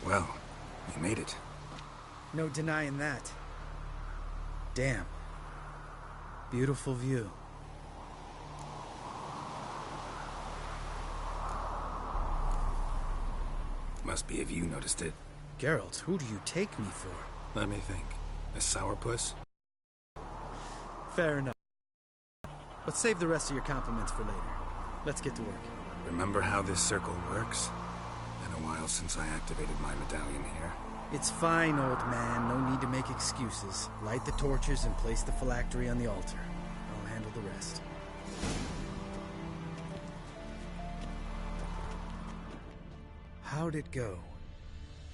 Well, you made it. No denying that. Damn. Beautiful view. Must be if you noticed it. Geralt, who do you take me for? Let me think. A sourpuss? Fair enough. But save the rest of your compliments for later. Let's get to work. Remember how this circle works? Been a while since I activated my medallion here. It's fine, old man. No need to make excuses. Light the torches and place the phylactery on the altar. I'll handle the rest. How'd it go?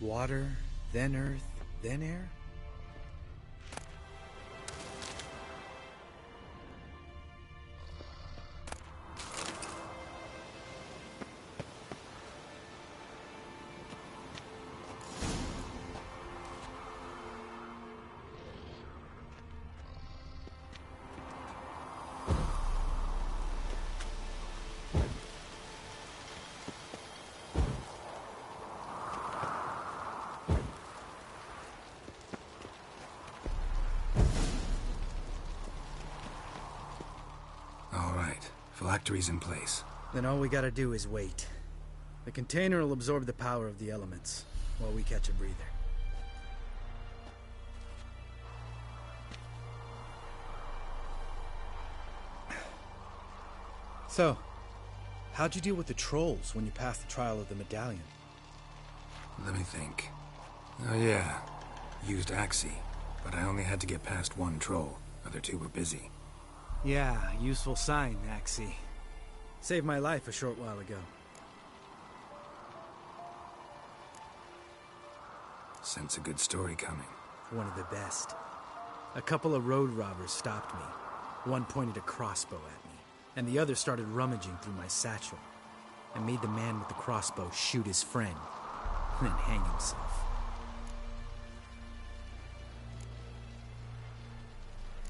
Water, then earth, then air? Phylactery's in place. Then all we gotta do is wait. The container will absorb the power of the elements, while we catch a breather. So, how'd you deal with the trolls when you passed the trial of the medallion? Let me think. Oh yeah, used Axii, but I only had to get past one troll. Other two were busy. Yeah, useful sign, Axii. Saved my life a short while ago. Sense a good story coming. One of the best. A couple of road robbers stopped me. One pointed a crossbow at me, and the other started rummaging through my satchel. I made the man with the crossbow shoot his friend, and then hang himself.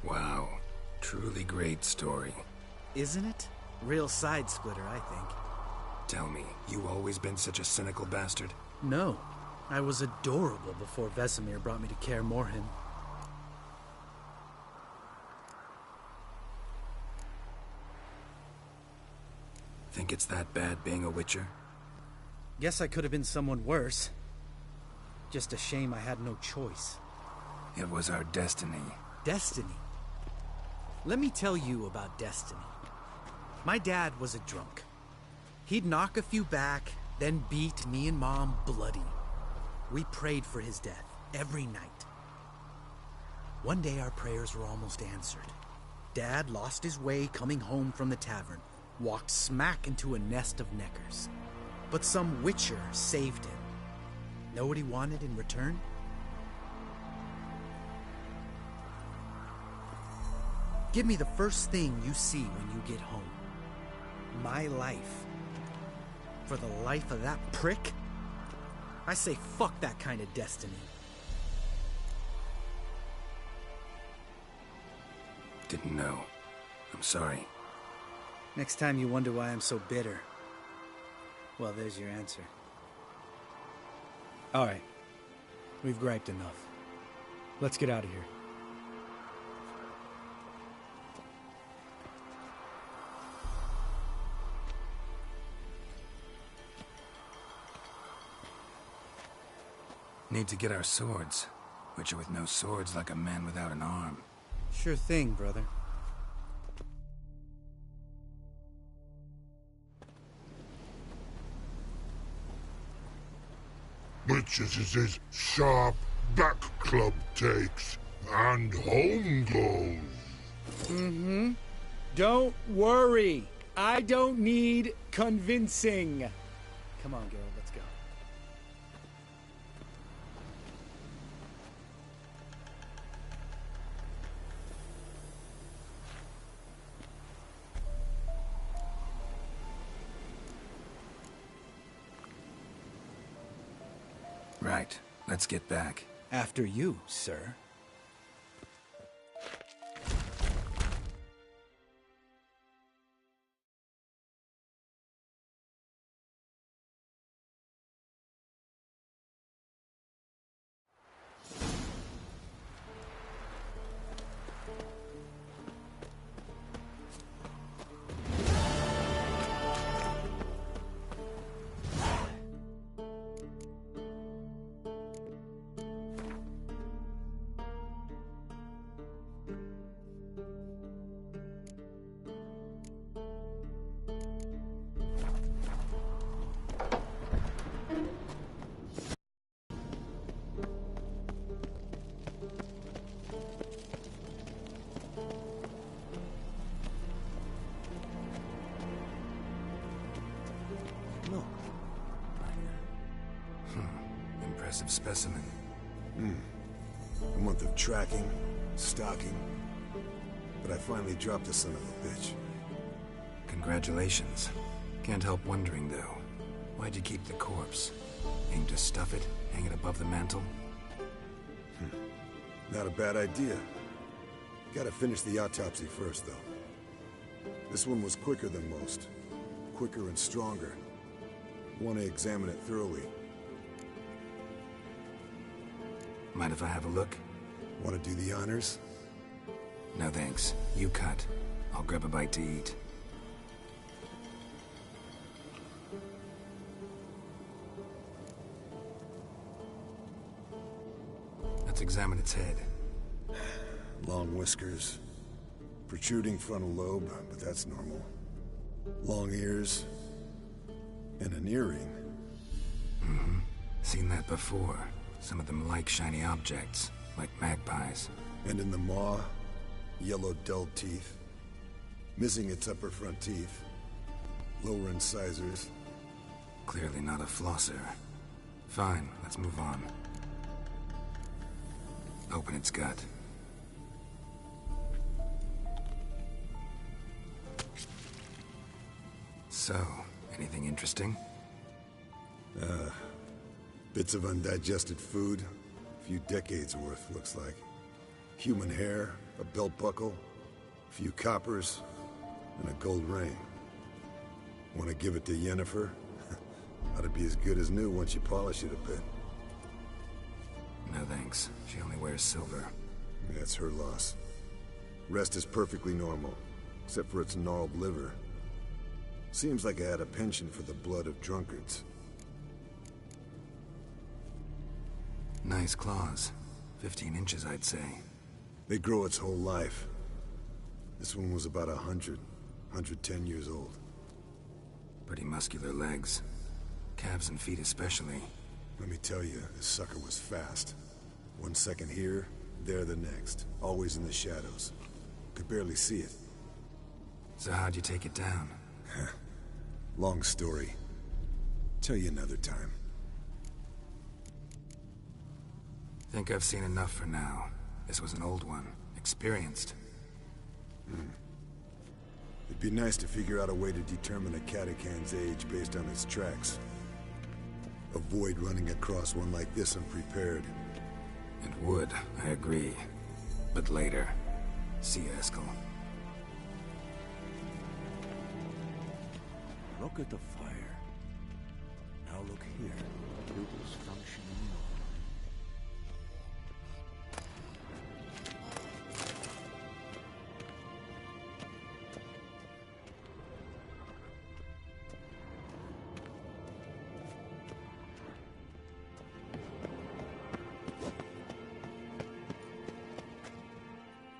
Wow. Truly great story. Isn't it? Real side-splitter, I think. Tell me, you always been such a cynical bastard? No. I was adorable before Vesemir brought me to Kaer Morhen. Think it's that bad being a witcher? Guess I could have been someone worse. Just a shame I had no choice. It was our destiny. Destiny? Let me tell you about destiny. My dad was a drunk. He'd knock a few back, then beat me and Mom bloody. We prayed for his death every night. One day our prayers were almost answered. Dad lost his way coming home from the tavern, walked smack into a nest of neckers. But some witcher saved him. Know what he wanted in return? Give me the first thing you see when you get home. My life. For the life of that prick? I say fuck that kind of destiny. Didn't know. I'm sorry. Next time you wonder why I'm so bitter, well, there's your answer. All right. We've griped enough. Let's get out of here. Need to get our swords. Witcher with no swords like a man without an arm. Sure thing, brother. Witches' sharp back club takes, and home goes. Mm-hmm. Don't worry. I don't need convincing. Come on, girl, let's go. Right. Let's get back. After you, sir. Impressive specimen. A month of tracking, stalking. But I finally dropped the son of a bitch. Congratulations. Can't help wondering, though. Why'd you keep the corpse? Aim to stuff it? Hang it above the mantle? Not a bad idea. Gotta finish the autopsy first, though. This one was quicker than most. Quicker and stronger. Want to examine it thoroughly. Mind if I have a look? Want to do the honors? No thanks. You cut. I'll grab a bite to eat. Let's examine its head. Long whiskers. Protruding frontal lobe, but that's normal. Long ears. And an earring. Seen that before. Some of them like shiny objects, like magpies. And in the maw, yellow dull teeth. Missing its upper front teeth. Lower incisors. Clearly not a flosser. Fine, let's move on. Open its gut. So, anything interesting? Bits of undigested food. A few decades worth, looks like. Human hair, a belt buckle, a few coppers, and a gold ring. Want to give it to Yennefer? Ought to be as good as new once you polish it a bit. No thanks. She only wears silver. That's her loss. Rest is perfectly normal, except for its gnarled liver. Seems like I had a penchant for the blood of drunkards. Nice claws. 15 inches, I'd say. They grow its whole life. This one was about 110 years old. Pretty muscular legs. Calves and feet especially. Let me tell you, this sucker was fast. 1 second here, there the next. Always in the shadows. Could barely see it. So how'd you take it down? Long story. Tell you another time. Think I've seen enough for now. This was an old one. Experienced. It'd be nice to figure out a way to determine a catacan's age based on its tracks. Avoid running across one like this unprepared. It would, I agree. But later. See you, Eskel. Look at the fire. Now look here. Pupils functioning.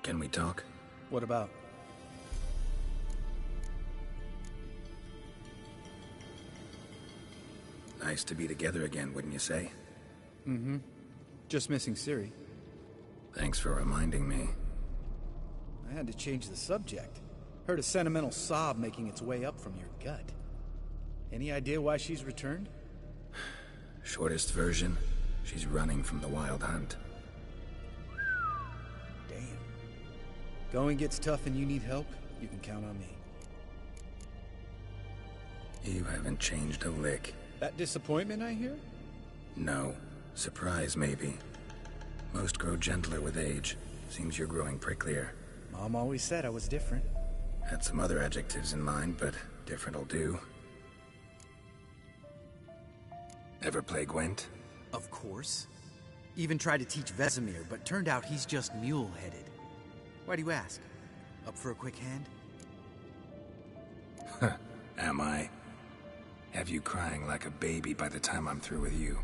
Can we talk? What about? Nice to be together again, wouldn't you say? Just missing Ciri. Thanks for reminding me. I had to change the subject. Heard a sentimental sob making its way up from your gut. Any idea why she's returned? Shortest version, she's running from the wild hunt. Damn. Going gets tough and you need help, you can count on me. You haven't changed a lick. That disappointment I hear? No. Surprise, maybe. Most grow gentler with age. Seems you're growing pricklier. Mom always said I was different. Had some other adjectives in mind, but different'll do. Ever play Gwent? Of course. Even tried to teach Vesemir, but turned out he's just mule-headed. Why do you ask? Up for a quick hand? Am I? Have you crying like a baby by the time I'm through with you.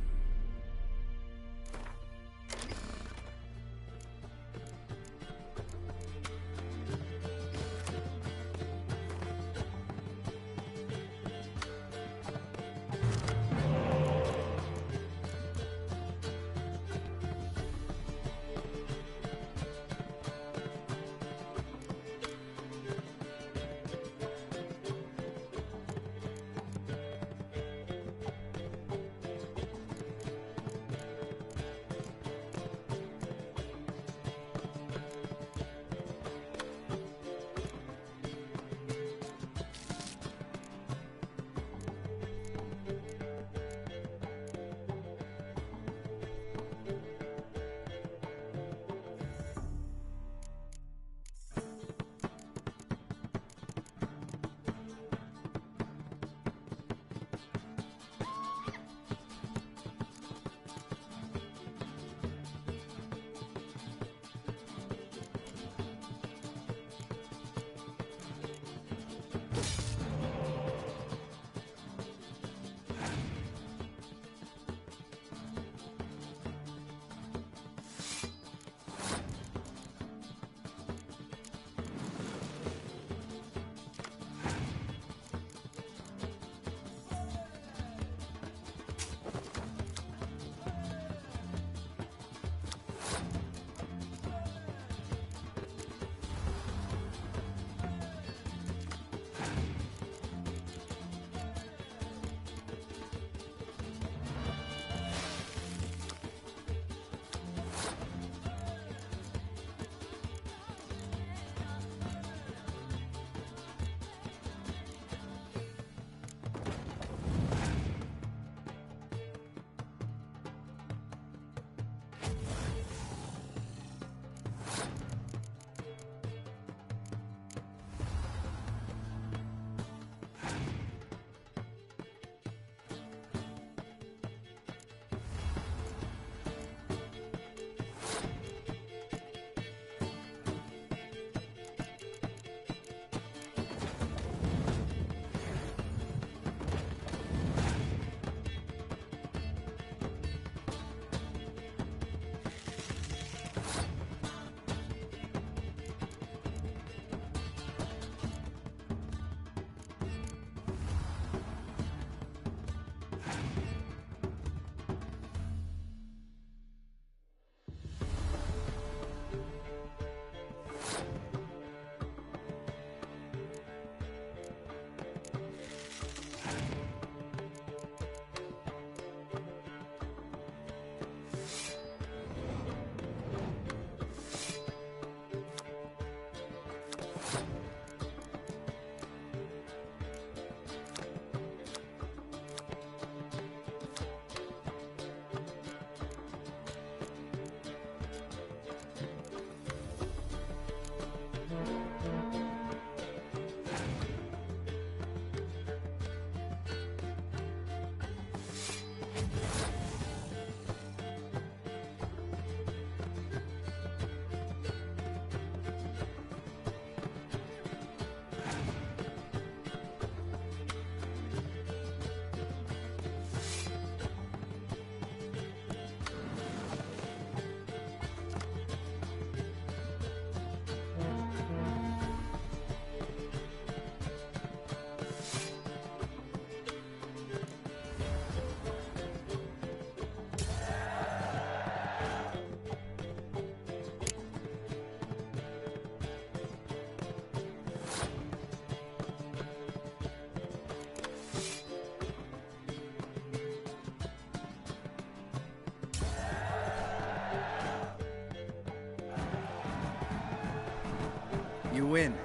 You win.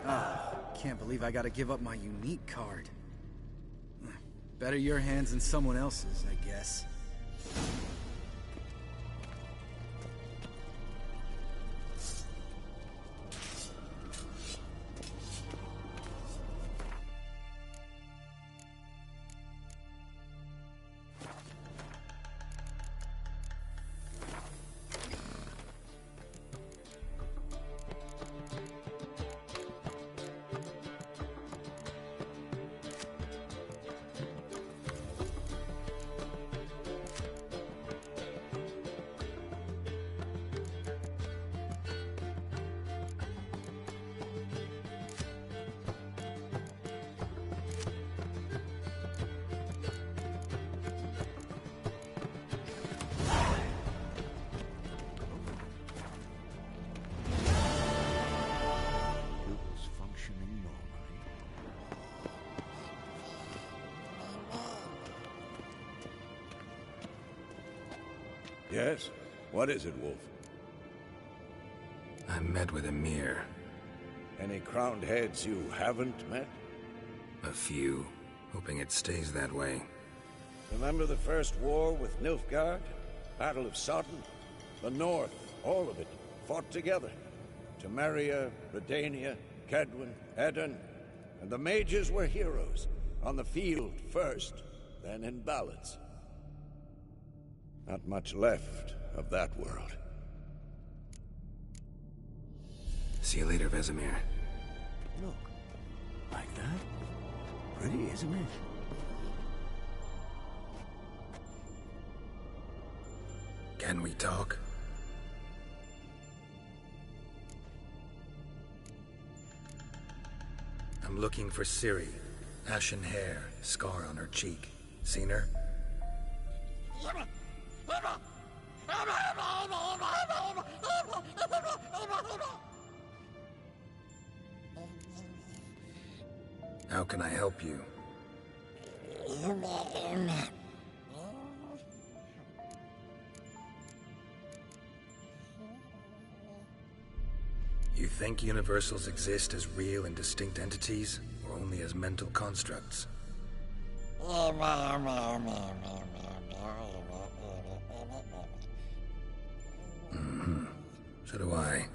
Ah, can't believe I gotta give up my unique card. Better your hands than someone else's, I guess. Pupils functioning normally. Yes? What is it, Wolf? I met with Emir. Any crowned heads you haven't met? A few. Hoping it stays that way. Remember the first war with Nilfgaard? Battle of Sodden? The North, all of it, fought together. Temeria, Redania, Kedwen, Edirn, and the mages were heroes. On the field first, then in ballads. Not much left of that world. See you later, Vesemir. Look. Like that? Pretty, isn't it? Can we talk? I'm looking for Ciri. Ashen hair, scar on her cheek. Seen her? How can I help you? You think universals exist as real and distinct entities, or only as mental constructs? So do I.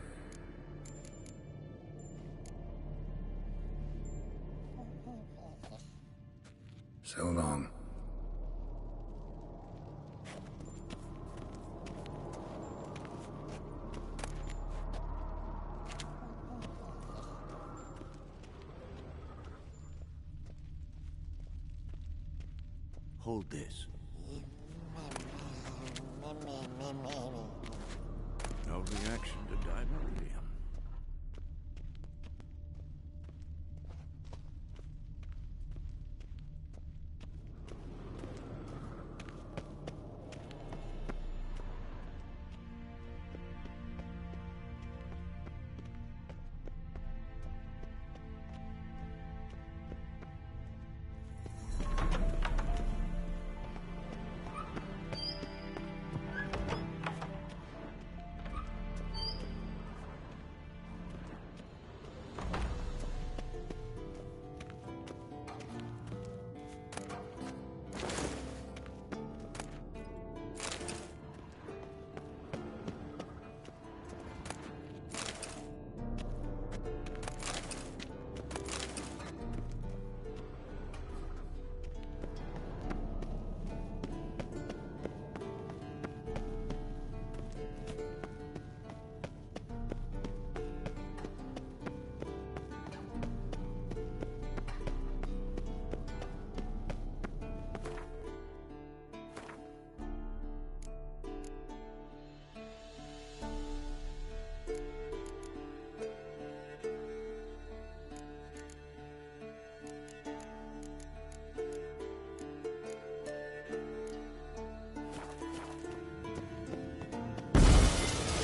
So long. Hold this. No reaction to dimeridium.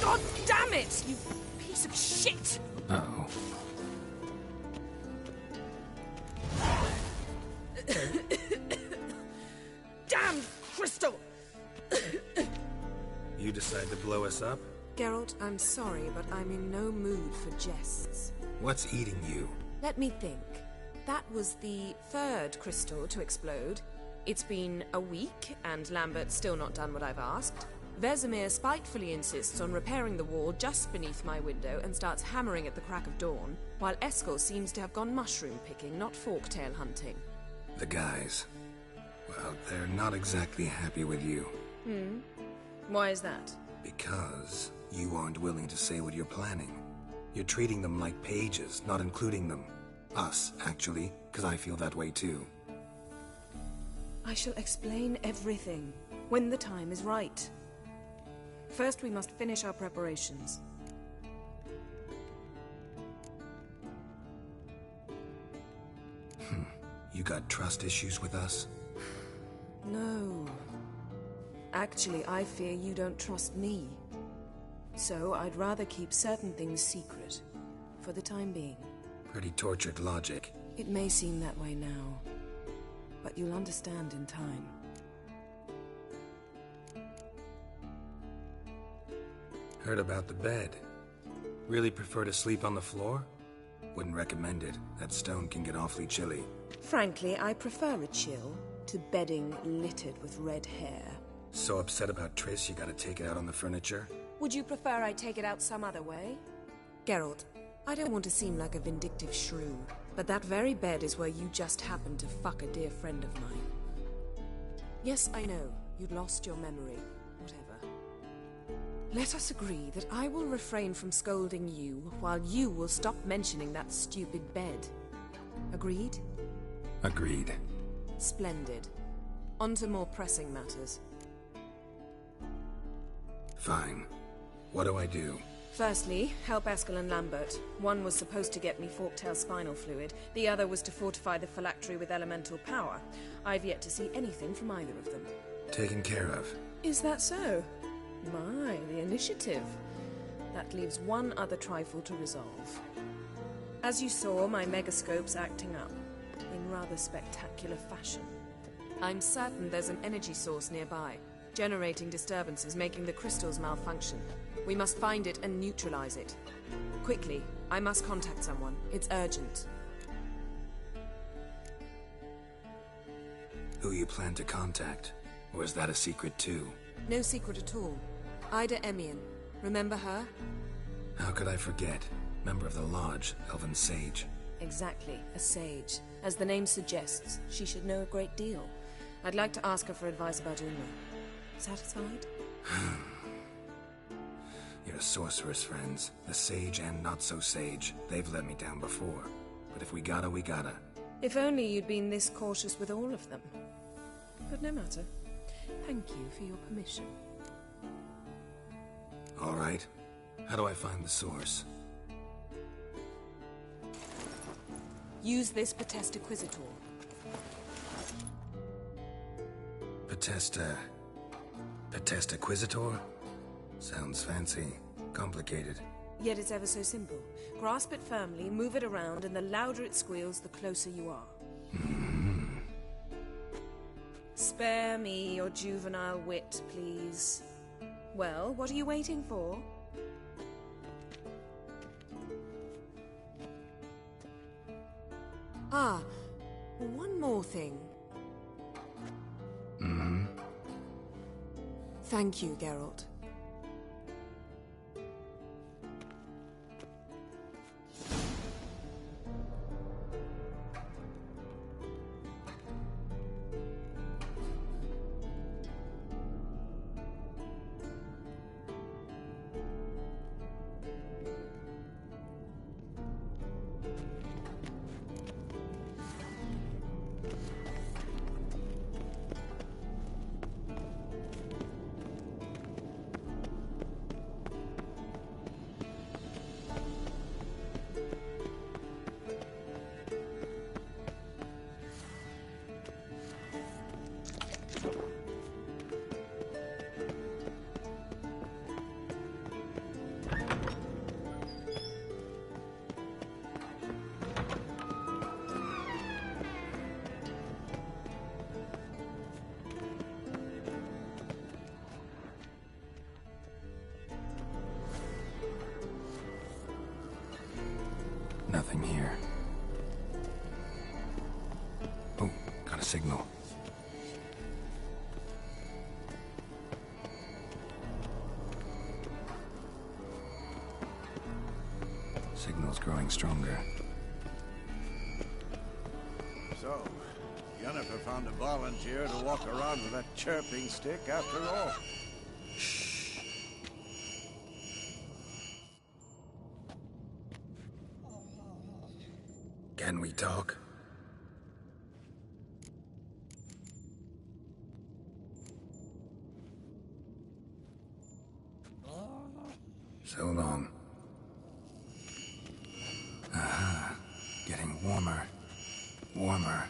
God damn it, you piece of shit! Uh-oh. Damn crystal! You decide to blow us up? Geralt, I'm sorry, but I'm in no mood for jests. What's eating you? Let me think. That was the third crystal to explode. It's been a week, and Lambert's still not done what I've asked. Vesemir spitefully insists on repairing the wall just beneath my window and starts hammering at the crack of dawn, while Eskel seems to have gone mushroom picking, not forktail hunting. The guys. Well, they're not exactly happy with you. Why is that? Because you aren't willing to say what you're planning. You're treating them like pages, not including them. Us, actually, because I feel that way too. I shall explain everything when the time is right. First, we must finish our preparations. You got trust issues with us? No. Actually, I fear you don't trust me. So I'd rather keep certain things secret, for the time being. Pretty tortured logic. It may seem that way now, but you'll understand in time. Heard about the bed. Really prefer to sleep on the floor? Wouldn't recommend it. That stone can get awfully chilly. Frankly, I prefer a chill to bedding littered with red hair. So upset about Triss, you gotta take it out on the furniture? Would you prefer I take it out some other way? Geralt, I don't want to seem like a vindictive shrew, but that very bed is where you just happened to fuck a dear friend of mine. Yes, I know, you'd lost your memory. Whatever. Let us agree that I will refrain from scolding you, while you will stop mentioning that stupid bed. Agreed? Agreed. Splendid. On to more pressing matters. Fine. What do I do? Firstly, help Eskel and Lambert. One was supposed to get me forktail spinal fluid, the other was to fortify the phylactery with elemental power. I've yet to see anything from either of them. Taken care of. Is that so? My, the initiative. That leaves one other trifle to resolve. As you saw, my megascope's acting up, in rather spectacular fashion. I'm certain there's an energy source nearby, generating disturbances, making the crystals malfunction. We must find it and neutralize it. Quickly, I must contact someone. It's urgent. Who you plan to contact? Or is that a secret too? No secret at all. Ida Emian. Remember her? How could I forget? Member of the Lodge, Elven Sage. Exactly, a sage. As the name suggests, she should know a great deal. I'd like to ask her for advice about Unna. Satisfied? Your sorceress friends, the sage and not-so-sage, they've let me down before. But if we gotta, we gotta. If only you'd been this cautious with all of them. But no matter. Thank you for your permission. All right. How do I find the source? Use this pt3 Inquisitor. Pt3 Inquisitor? Sounds fancy. Complicated. Yet it's ever so simple. Grasp it firmly, move it around, and the louder it squeals, the closer you are. Spare me your juvenile wit, please. Well, what are you waiting for? Ah, one more thing. Thank you, Geralt. Nothing here. Oh, got a signal. Signal's growing stronger. So, Yennefer found a volunteer to walk around with that chirping stick after all. Can we talk? So long. Aha. Getting warmer. Warmer.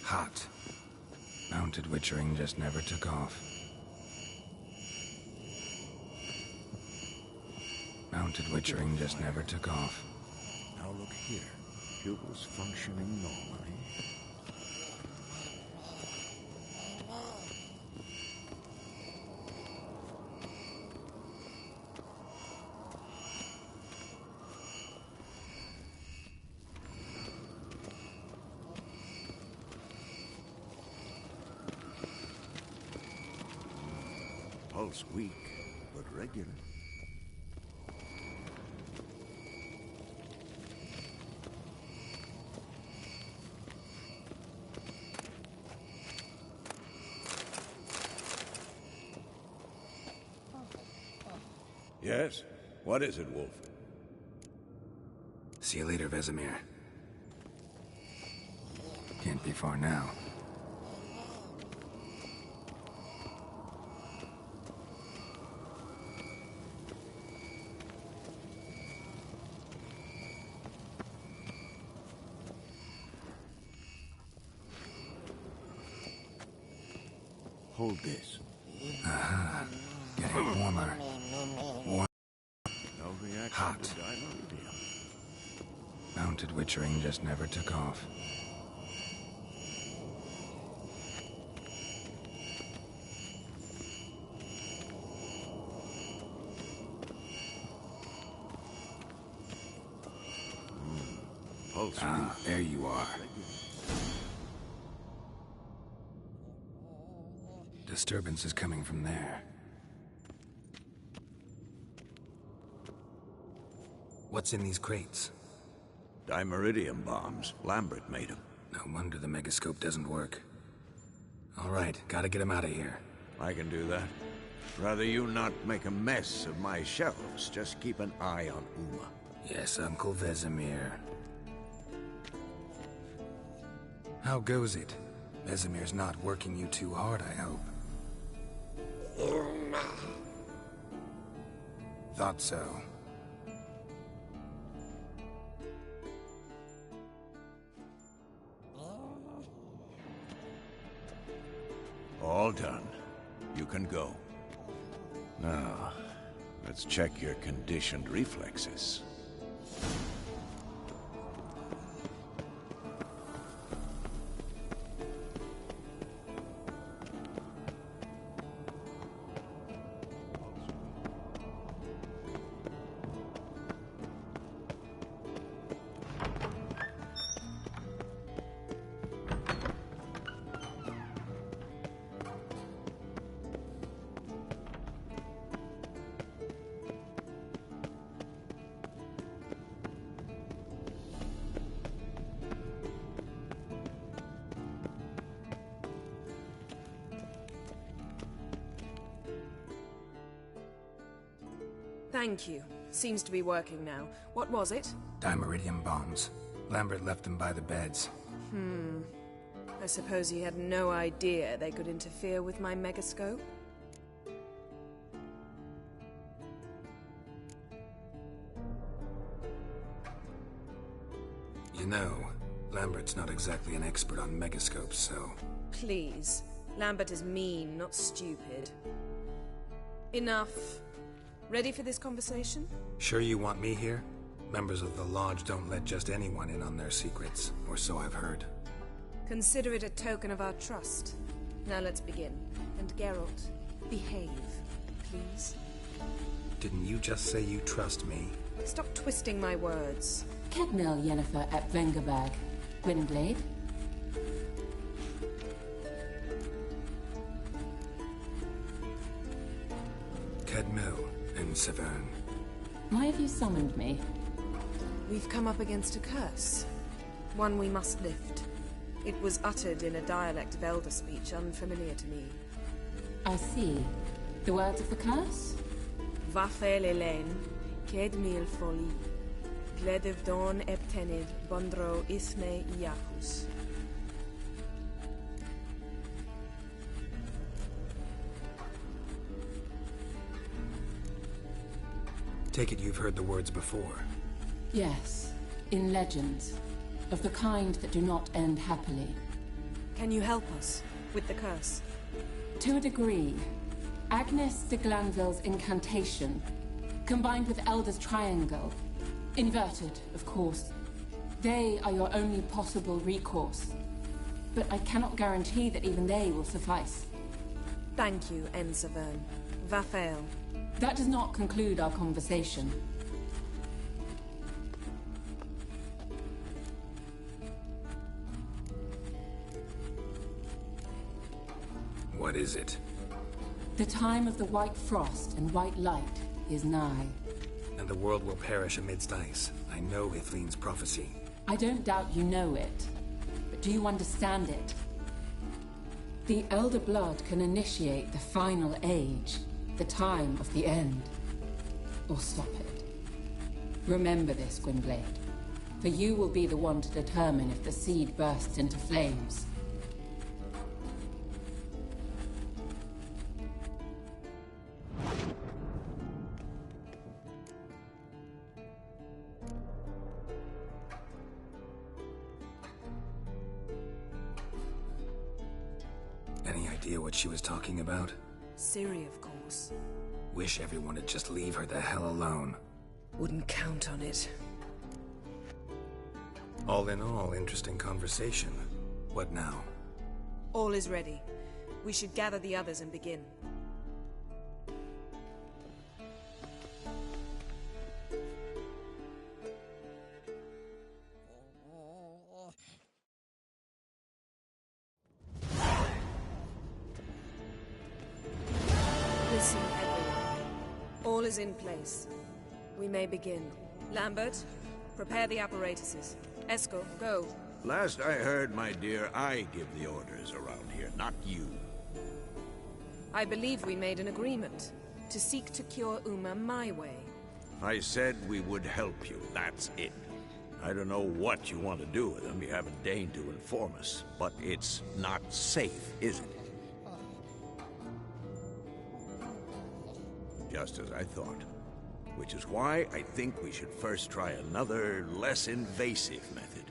Hot. Mounted witchering just never took off. Mounted witchering just never took off. Now look here. Pupils functioning normally. Pulse weak, but regular. Yes? What is it, Wolf? See you later, Vesemir. Can't be far now. Hold this. Aha. Getting warmer. Warm. No reaction Hot. to Dimeridium. Mounted witchering just never took off. Pulse Ah, weak. there you are. Disturbance is coming from there. What's in these crates? Dimeridium bombs. Lambert made them. No wonder the megascope doesn't work. All right, gotta get him out of here. I can do that. Rather you not make a mess of my shelves. Just keep an eye on Uma. Yes, Uncle Vesemir. How goes it? Vesemir's not working you too hard, I hope. Thought so. All done. You can go. Now, let's check your conditioned reflexes. Thank you. Seems to be working now. What was it? Dimeridium bombs. Lambert left them by the beds. I suppose he had no idea they could interfere with my megascope? You know, Lambert's not exactly an expert on megascopes, so... Please. Lambert is mean, not stupid. Enough. Ready for this conversation? Sure you want me here? Members of the Lodge don't let just anyone in on their secrets, or so I've heard. Consider it a token of our trust. Now let's begin. And Geralt, behave, please. Didn't you just say you trust me? Stop twisting my words. Kedmil Yennefer at Vengerberg, Gwynblade. Kedmil and Severn. Why have you summoned me? We've come up against a curse. One we must lift. It was uttered in a dialect of Elder speech unfamiliar to me. I see. The words of the curse? Vafel Elen, Kedmil Foli, Gledev Don Eptenid, Bondro Isme Iacus. Take it you've heard the words before. Yes, in legends. Of the kind that do not end happily. Can you help us with the curse? To a degree. Agnes de Glanville's incantation, combined with Elder's triangle, inverted, of course. They are your only possible recourse. But I cannot guarantee that even they will suffice. Thank you, Severn. Vafel. That does not conclude our conversation. What is it? The time of the white frost and white light is nigh. And the world will perish amidst ice. I know Ithleen's prophecy. I don't doubt you know it. But do you understand it? The Elder Blood can initiate the final age, the time of the end. Or stop it. Remember this, Gwynblade. For you will be the one to determine if the seed bursts into flames. Any idea what she was talking about? Ciri, of course. Wish everyone would just leave her the hell alone. Wouldn't count on it. All in all, interesting conversation. What now? All is ready. We should gather the others and begin. Listen, everyone. All is in place. We may begin. Lambert, prepare the apparatuses. Esco, go. Last I heard, my dear, I give the orders around here, not you. I believe we made an agreement to seek to cure Uma my way. I said we would help you, that's it. I don't know what you want to do with them, you haven't deigned to inform us. But it's not safe, is it? Just as I thought. Which is why I think we should first try another, less invasive method.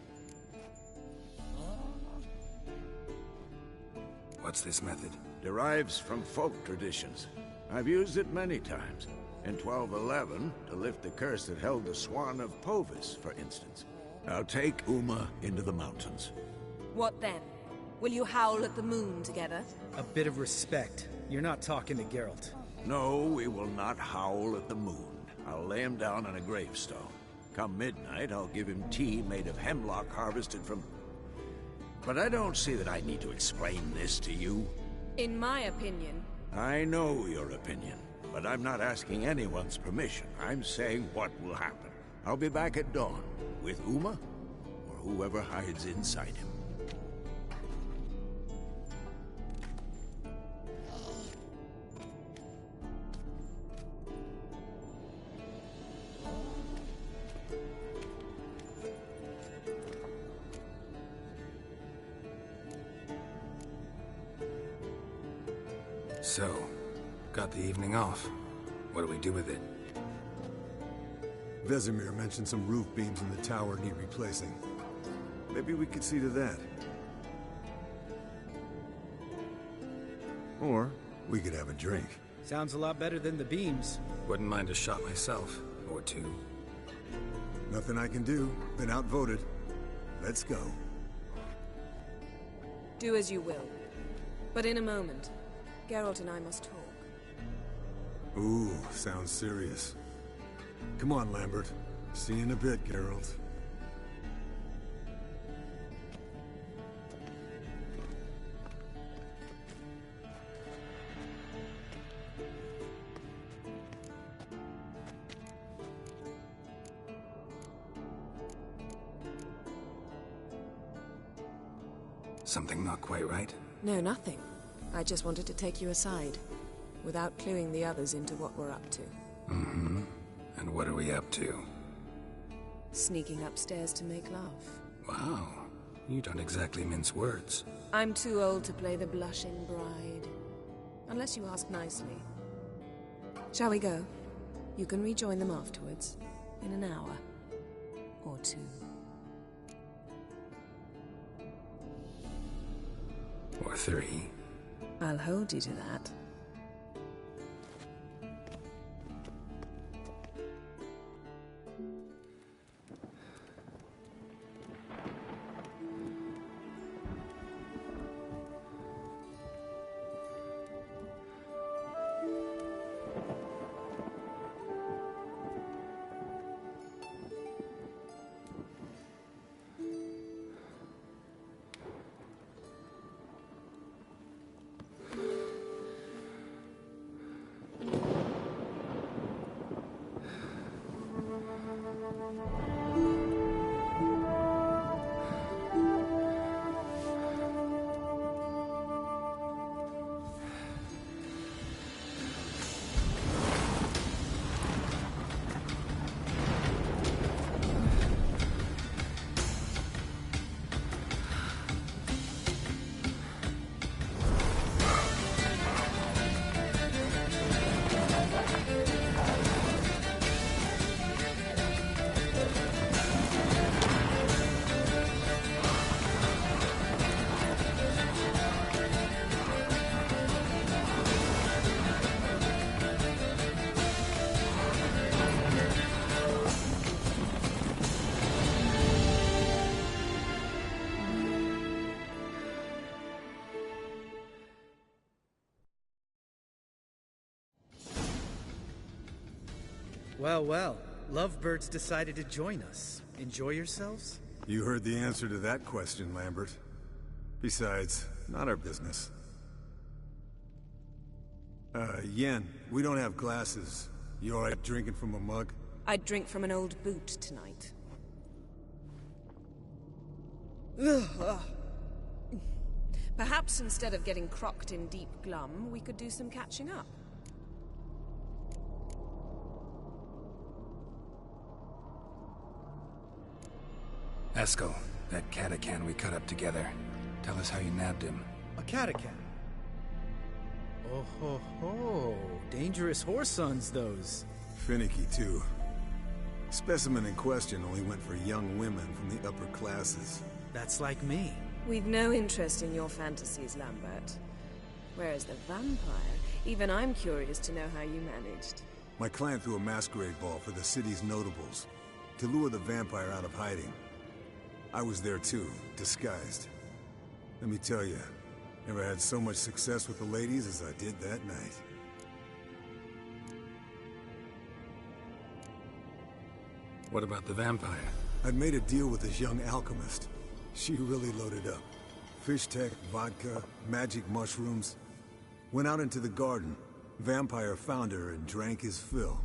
What's this method? Derives from folk traditions. I've used it many times. In 1211, to lift the curse that held the Swan of Povis, for instance. I'll take Uma into the mountains. What then? Will you howl at the moon together? A bit of respect. You're not talking to Geralt. No, we will not howl at the moon. I'll lay him down on a gravestone. Come midnight, I'll give him tea made of hemlock harvested from... But I don't see that I need to explain this to you. In my opinion... I know your opinion, but I'm not asking anyone's permission. I'm saying what will happen. I'll be back at dawn, with Uma, or whoever hides inside him. So, got the evening off. What do we do with it? Vesemir mentioned some roof beams in the tower need replacing. Maybe we could see to that. Or we could have a drink. Sounds a lot better than the beams. Wouldn't mind a shot myself, or two. Nothing I can do. Been outvoted. Let's go. Do as you will. But in a moment, Geralt and I must talk. Ooh, sounds serious. Come on, Lambert. See you in a bit, Geralt. Something not quite right? No, nothing. I just wanted to take you aside, without cluing the others into what we're up to. Mm-hmm. And what are we up to? Sneaking upstairs to make love. Wow. You don't exactly mince words. I'm too old to play the blushing bride. Unless you ask nicely. Shall we go? You can rejoin them afterwards. In an hour. Or two. Or 3. I'll hold you to that. Well, well. Lovebirds decided to join us. Enjoy yourselves? You heard the answer to that question, Lambert. Besides, not our business. Yen, we don't have glasses. You alright drinking from a mug? I'd drink from an old boot tonight. Perhaps instead of getting crocked in deep glum, we could do some catching up. Eskel, that catacan we cut up together. Tell us how you nabbed him. A catacan? Oh ho ho. Dangerous horse sons, those. Finicky, too. Specimen in question only went for young women from the upper classes. That's like me. We've no interest in your fantasies, Lambert. Whereas the vampire, even I'm curious to know how you managed. My clan threw a masquerade ball for the city's notables, to lure the vampire out of hiding. I was there too, disguised. Let me tell you, never had so much success with the ladies as I did that night. What about the vampire? I'd made a deal with this young alchemist. She really loaded up. Fish tech, vodka, magic mushrooms. Went out into the garden. Vampire found her and drank his fill.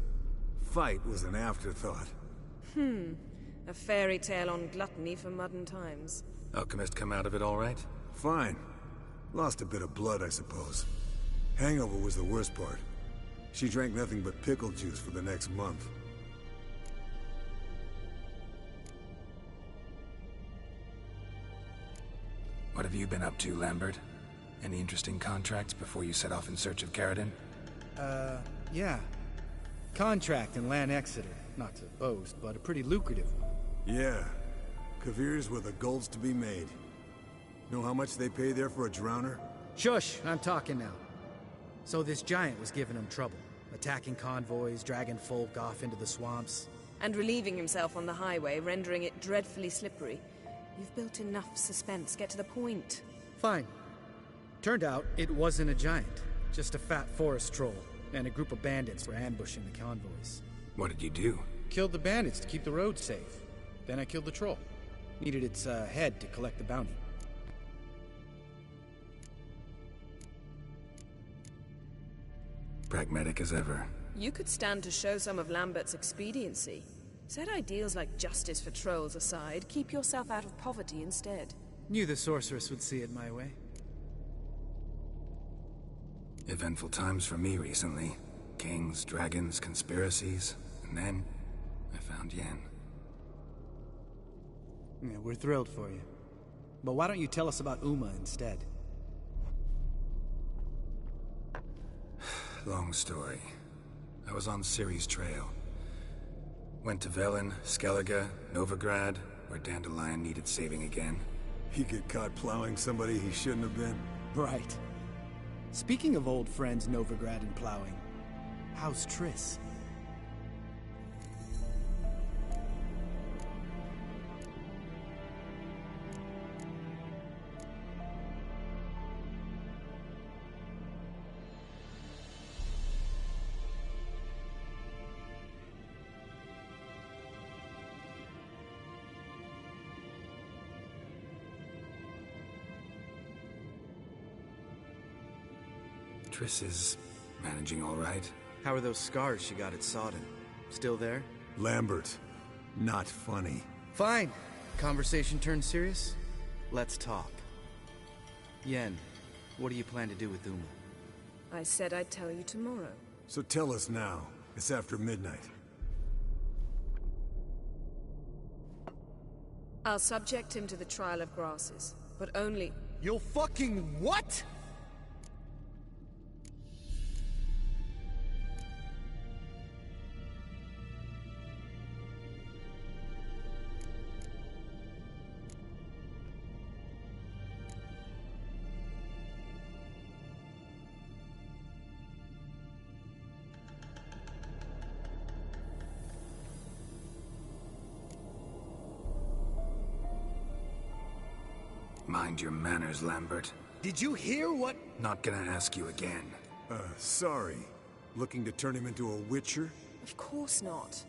Fight was an afterthought. A fairy tale on gluttony for modern times. Alchemist come out of it all right? Fine. Lost a bit of blood, I suppose. Hangover was the worst part. She drank nothing but pickle juice for the next month. What have you been up to, Lambert? Any interesting contracts before you set off in search of Kaer? Yeah. Contract in Lan Exeter. Not to boast, but a pretty lucrative one. Yeah. Kavir's were the golds to be made. Know how much they pay there for a drowner? Shush! I'm talking now. So this giant was giving him trouble. Attacking convoys, dragging folk off into the swamps. And relieving himself on the highway, rendering it dreadfully slippery. You've built enough suspense. Get to the point. Fine. Turned out it wasn't a giant. Just a fat forest troll. And a group of bandits were ambushing the convoys. What did you do? Killed the bandits to keep the road safe. Then I killed the troll. Needed its head to collect the bounty. Pragmatic as ever. You could stand to show some of Lambert's expediency. Set ideals like justice for trolls aside, keep yourself out of poverty instead. Knew the sorceress would see it my way. Eventful times for me recently. Kings, dragons, conspiracies, and then I found Yen. Yeah, we're thrilled for you. But why don't you tell us about Uma instead? Long story. I was on Ciri's trail. Went to Velen, Skellige, Novigrad, where Dandelion needed saving again. He get caught plowing somebody he shouldn't have been? Right. Speaking of old friends Novigrad and plowing, how's Triss? Triss is managing all right. How are those scars she got at Sodden? Still there? Lambert. Not funny. Fine. Conversation turned serious? Let's talk. Yen, what do you plan to do with Uma? I said I'd tell you tomorrow. So tell us now. It's after midnight. I'll subject him to the trial of grasses, but only... You'll fucking what?! Mind your manners, Lambert. Did you hear what? Not gonna ask you again. Sorry. Looking to turn him into a witcher? Of course not.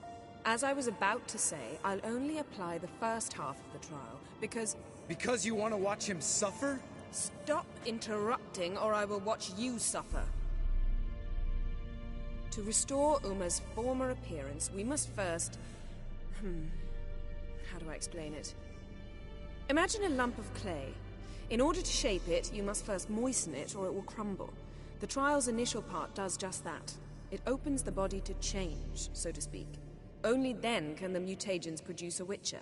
As I was about to say, I'll only apply the first half of the trial, because... Because you want to watch him suffer? Stop interrupting, or I will watch you suffer. To restore Uma's former appearance, we must first... How do I explain it? Imagine a lump of clay. In order to shape it, you must first moisten it, or it will crumble. The trial's initial part does just that. It opens the body to change, so to speak. Only then can the mutagens produce a witcher.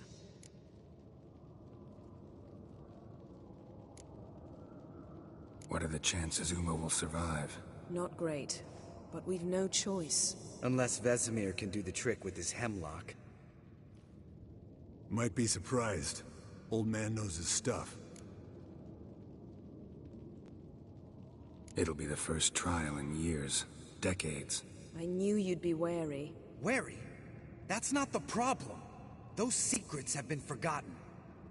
What are the chances Uma will survive? Not great, but we've no choice. Unless Vesemir can do the trick with his hemlock. Might be surprised. Old man knows his stuff. It'll be the first trial in years. Decades. I knew you'd be wary. Wary? That's not the problem. Those secrets have been forgotten.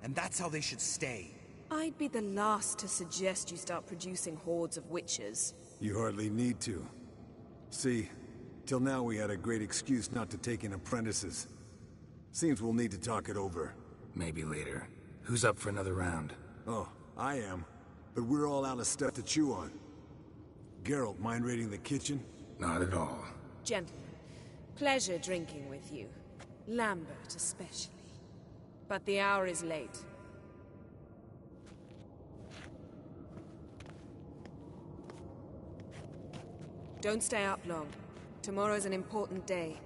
And that's how they should stay. I'd be the last to suggest you start producing hordes of witches. You hardly need to. See, till now we had a great excuse not to take in apprentices. Seems we'll need to talk it over. Maybe later. Who's up for another round? Oh, I am. But we're all out of stuff to chew on. Geralt, mind raiding the kitchen? Not at all. Gentlemen, pleasure drinking with you. Lambert especially. But the hour is late. Don't stay up long. Tomorrow's an important day.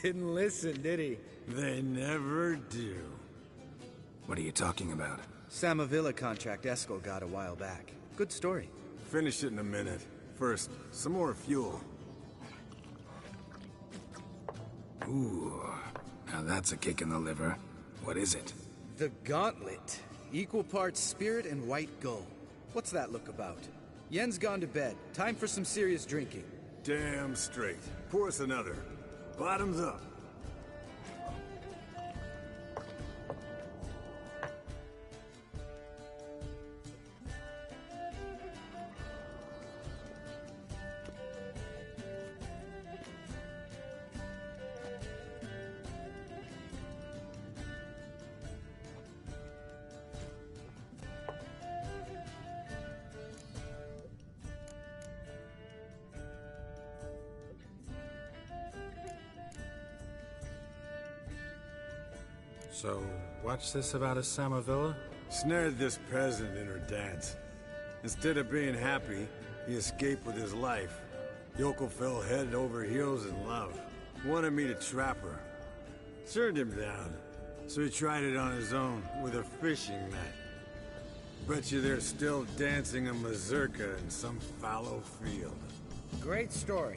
Didn't listen, did he? They never do. What are you talking about? Samavilla contract Eskel got a while back. Good story. Finish it in a minute. First, some more fuel. Ooh, now that's a kick in the liver. What is it? The Gauntlet. Equal parts spirit and white gull. What's that look about? Yen's gone to bed. Time for some serious drinking. Damn straight. Pour us another. Bottoms up. So, what's this about a Samavilla? Snared this peasant in her dance. Instead of being happy, he escaped with his life. Yoko fell head over heels in love. Wanted me to trap her. Turned him down. So he tried it on his own, with a fishing net. Bet you they're still dancing a mazurka in some fallow field. Great story.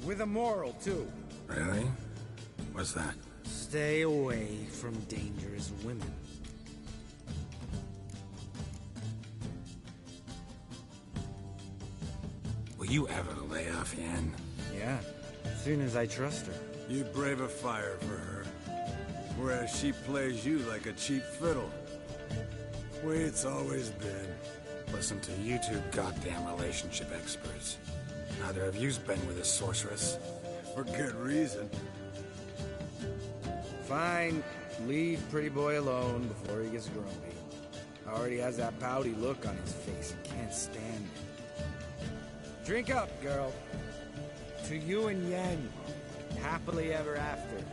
With a moral, too. Really? What's that? Stay away from dangerous women. Will you ever lay off, Yan? Yeah, as soon as I trust her. You brave a fire for her. Whereas she plays you like a cheap fiddle. Way it's always been. Listen to you two goddamn relationship experts. Neither of you's been with a sorceress. For good reason. Fine. Leave pretty boy alone before he gets grumpy. Already has that pouty look on his face and can't stand it. Drink up, girl. To you and Yen. Happily ever after.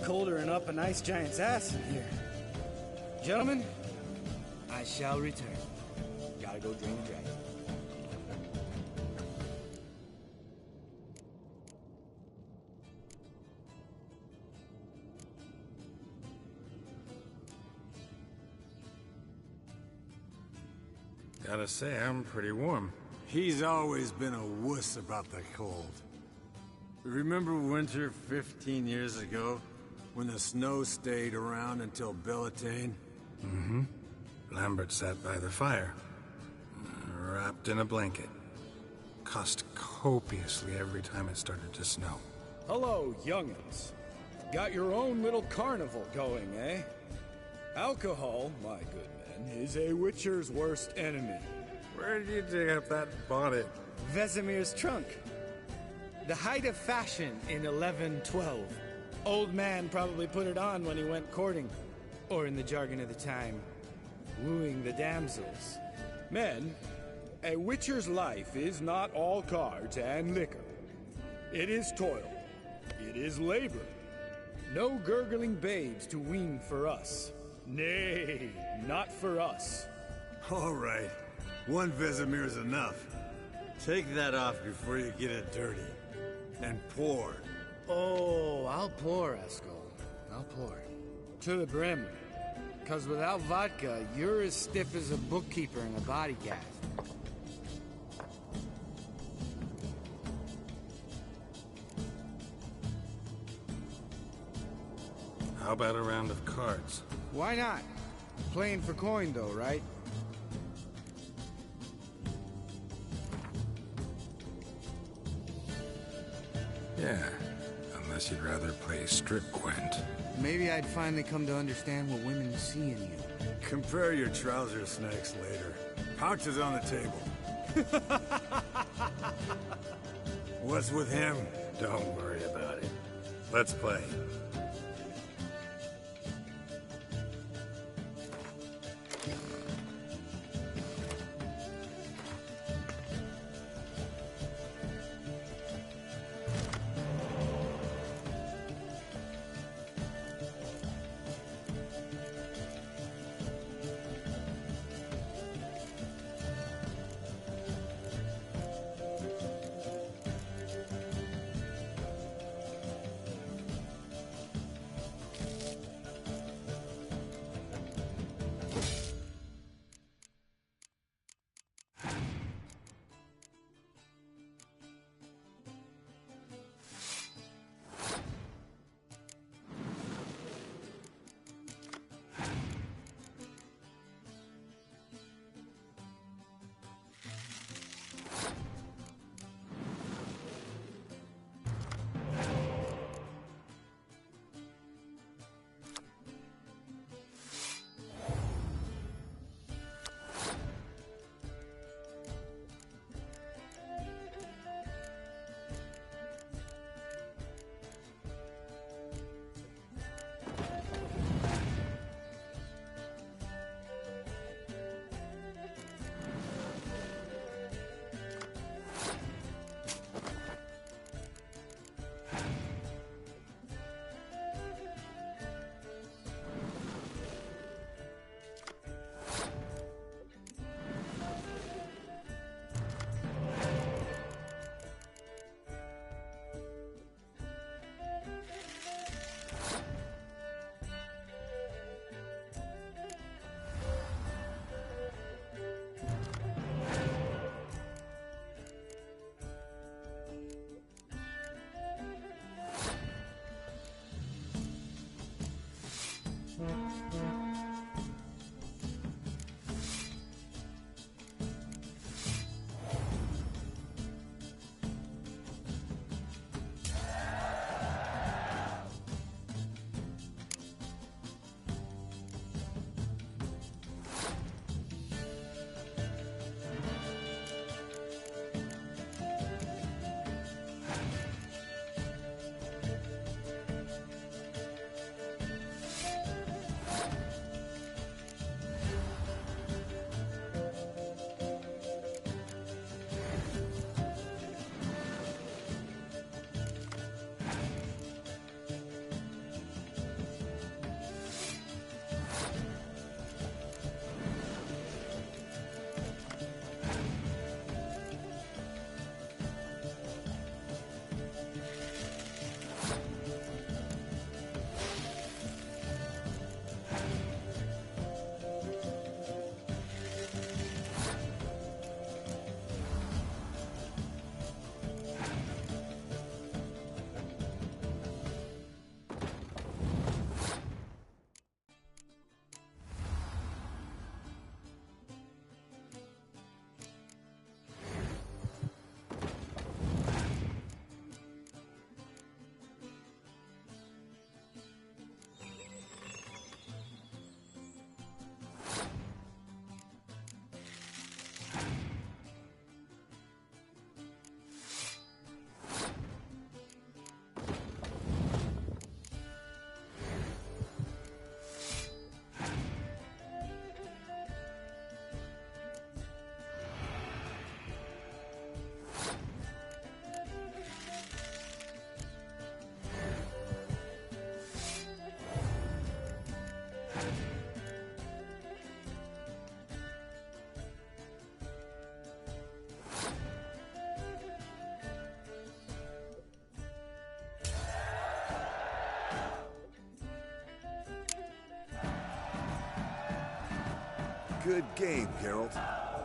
Colder and up a nice giant's ass in here. Gentlemen, I shall return. Gotta go drain the dragon. Gotta say, I'm pretty warm. He's always been a wuss about the cold. Remember winter 15 years ago? When the snow stayed around until Bellatane? Mm-hmm. Lambert sat by the fire, wrapped in a blanket. Cussed copiously every time it started to snow. Hello, young'uns. Got your own little carnival going, eh? Alcohol, my good men, is a witcher's worst enemy. Where did you dig up that bonnet? Vesemir's trunk. The height of fashion in 1112. Old man probably put it on when he went courting. Or in the jargon of the time, wooing the damsels. Men, a witcher's life is not all cards and liquor. It is toil. It is labor. No gurgling babes to wean for us. Nay, not for us. All right. One Vesemir's enough. Take that off before you get it dirty. And pour. Oh, I'll pour, Eskel. I'll pour. To the brim. 'Cause without vodka, you're as stiff as a bookkeeper in a body gaff. How about a round of cards? Why not? Playing for coin, though, right? Yeah, unless you'd rather play strip Gwent. Maybe I'd finally come to understand what women see in you. Compare your trouser snacks later. Pouch is on the table. What's with him? Don't worry about it. Let's play. Good game, Geralt.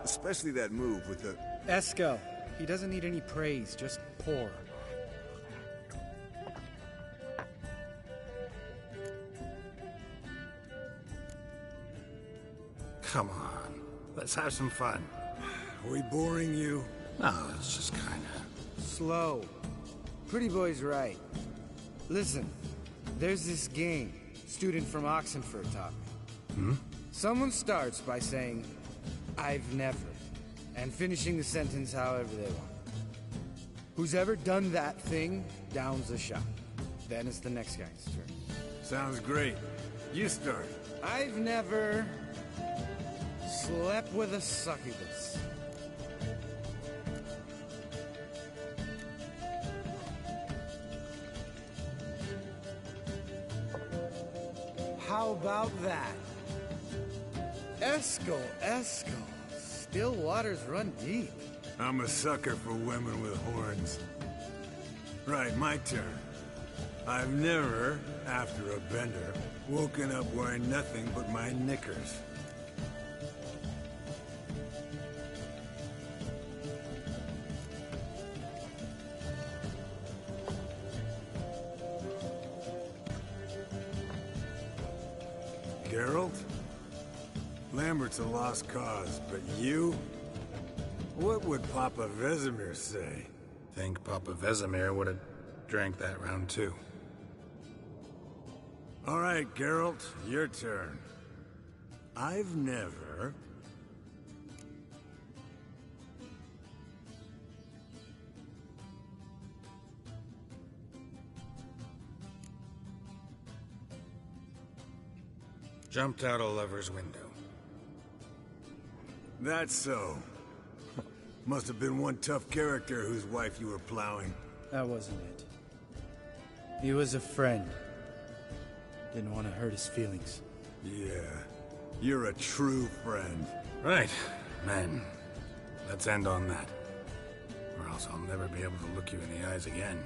Especially that move with the... Esco. He doesn't need any praise, just pour. Come on. Let's have some fun. Are we boring you? No, it's just kinda... Slow. Pretty boy's right. Listen, there's this game student from Oxenford taught me. Someone starts by saying, I've never, and finishing the sentence however they want. Who's ever done that thing downs a shot. Then it's the next guy's turn. Sounds great. You start. I've never slept with a succubus. How about that? Esco. Still waters run deep. I'm a sucker for women with horns. Right, my turn. I've never, after a bender, woken up wearing nothing but my knickers. Geralt? Lambert's a lost cause, but you? What would Papa Vesemir say? Think Papa Vesemir would have drank that round too. All right, Geralt, your turn. I've never... Jumped out a lover's window. That's so. Must have been one tough character whose wife you were plowing. That wasn't it. He was a friend. Didn't want to hurt his feelings. Yeah. You're a true friend. Right. Man, let's end on that. Or else I'll never be able to look you in the eyes again.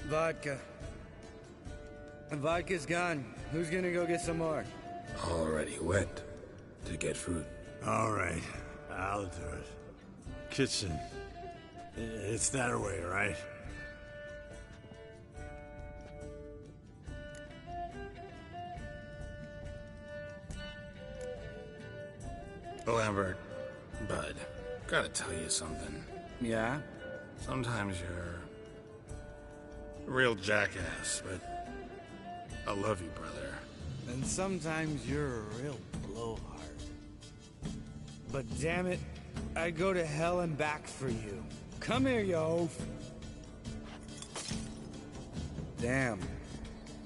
Vodka. Vodka's gone. Who's gonna go get some more? Already went to get food. All right, I'll do it. Kitchen. It's that way, right? Lambert, bud, gotta tell you something. Yeah? Sometimes you're a real jackass, but I love you, brother. And sometimes you're a real blowhard. But damn it, I'd go to hell and back for you. Come here, you oaf. Damn.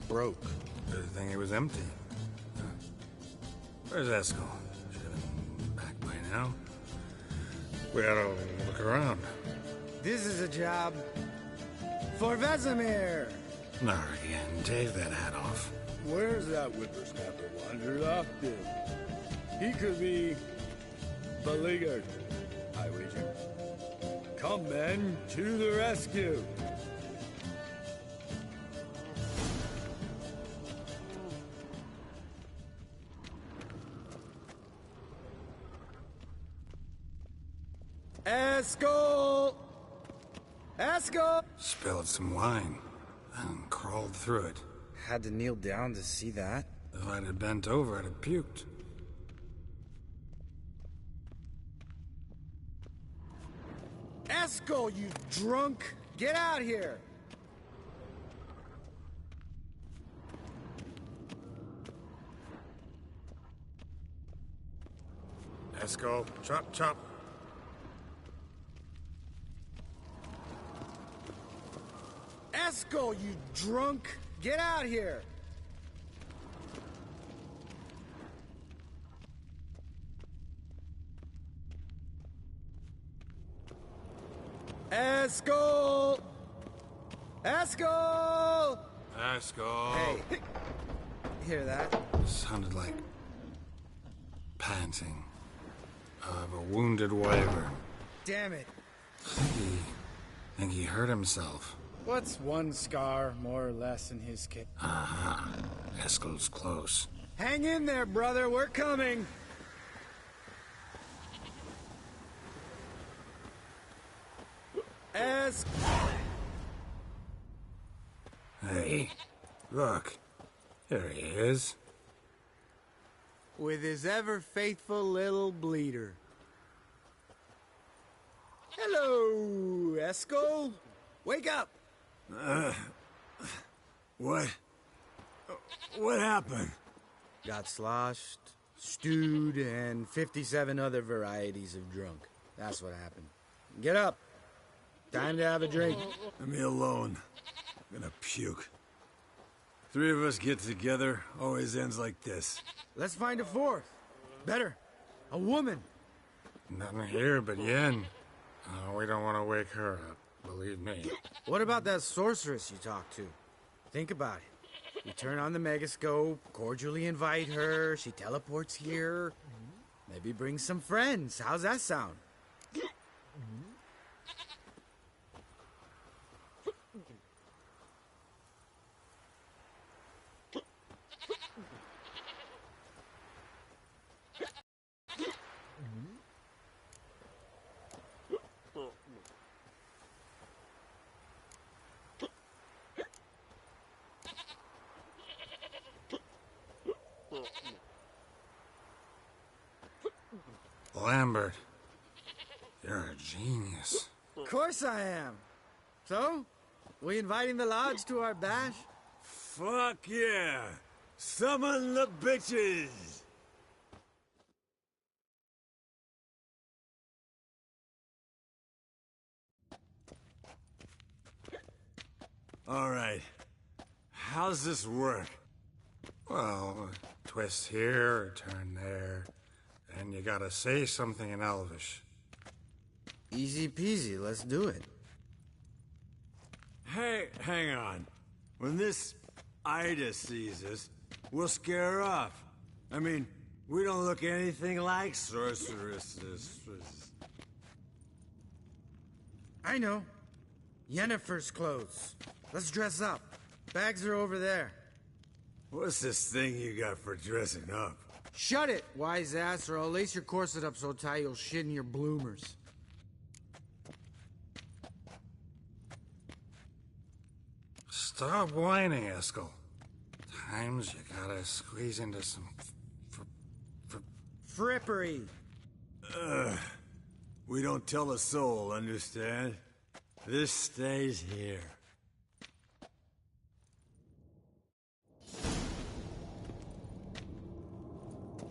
Broke. Good thing it was empty. Huh. Where's Eskel? Should have been back by now. We ought to look around. This is a job for Vesemir. Not again. Take that hat off. Where's that whippersnapper wandered off to? He could be beleaguered, I wager. Come, men, to the rescue. Eskel! Eskel! Spilled some wine and crawled through it. Had to kneel down to see that. If I'd have bent over, I'd have puked. Eskel, you drunk! Get out here! Eskel, chop, chop. Eskel, you drunk! Get out here! Eskel! Eskel! Eskel. Hey, hear that? Sounded like panting of a wounded wyvern. Damn it. Think he hurt himself. What's one scar, more or less, in his case? Aha. Eskel's close. Hang in there, brother. We're coming. Hey, look. There he is. With his ever-faithful little bleeder. Hello, Eskel. Wake up! What? What happened? Got sloshed, stewed, and 57 other varieties of drunk. That's what happened. Get up. Time to have a drink. Leave me alone. I'm gonna puke. Three of us get together, always ends like this. Let's find a fourth. Better. A woman. Nothing here but Yen. Oh, we don't want to wake her up, believe me. What about that sorceress you talked to? Think about it. You turn on the megascope, cordially invite her, she teleports here. Maybe bring some friends. How's that sound? Lambert, you're a genius. Of course I am. So, we inviting the lodge to our bash? Fuck yeah! Summon the bitches! Alright. How's this work? Well, twist here or turn there, and you gotta say something in Elvish. Easy peasy, let's do it. Hey, hang on. When this Ida sees us, we'll scare her off. I mean, we don't look anything like sorceresses. I know. Yennefer's clothes. Let's dress up. Bags are over there. What's this thing you got for dressing up? Shut it, wise ass, or I'll lace your corset up so tight you'll shit in your bloomers. Stop whining, Eskel. Times you gotta squeeze into some frippery. We don't tell a soul, understand? This stays here.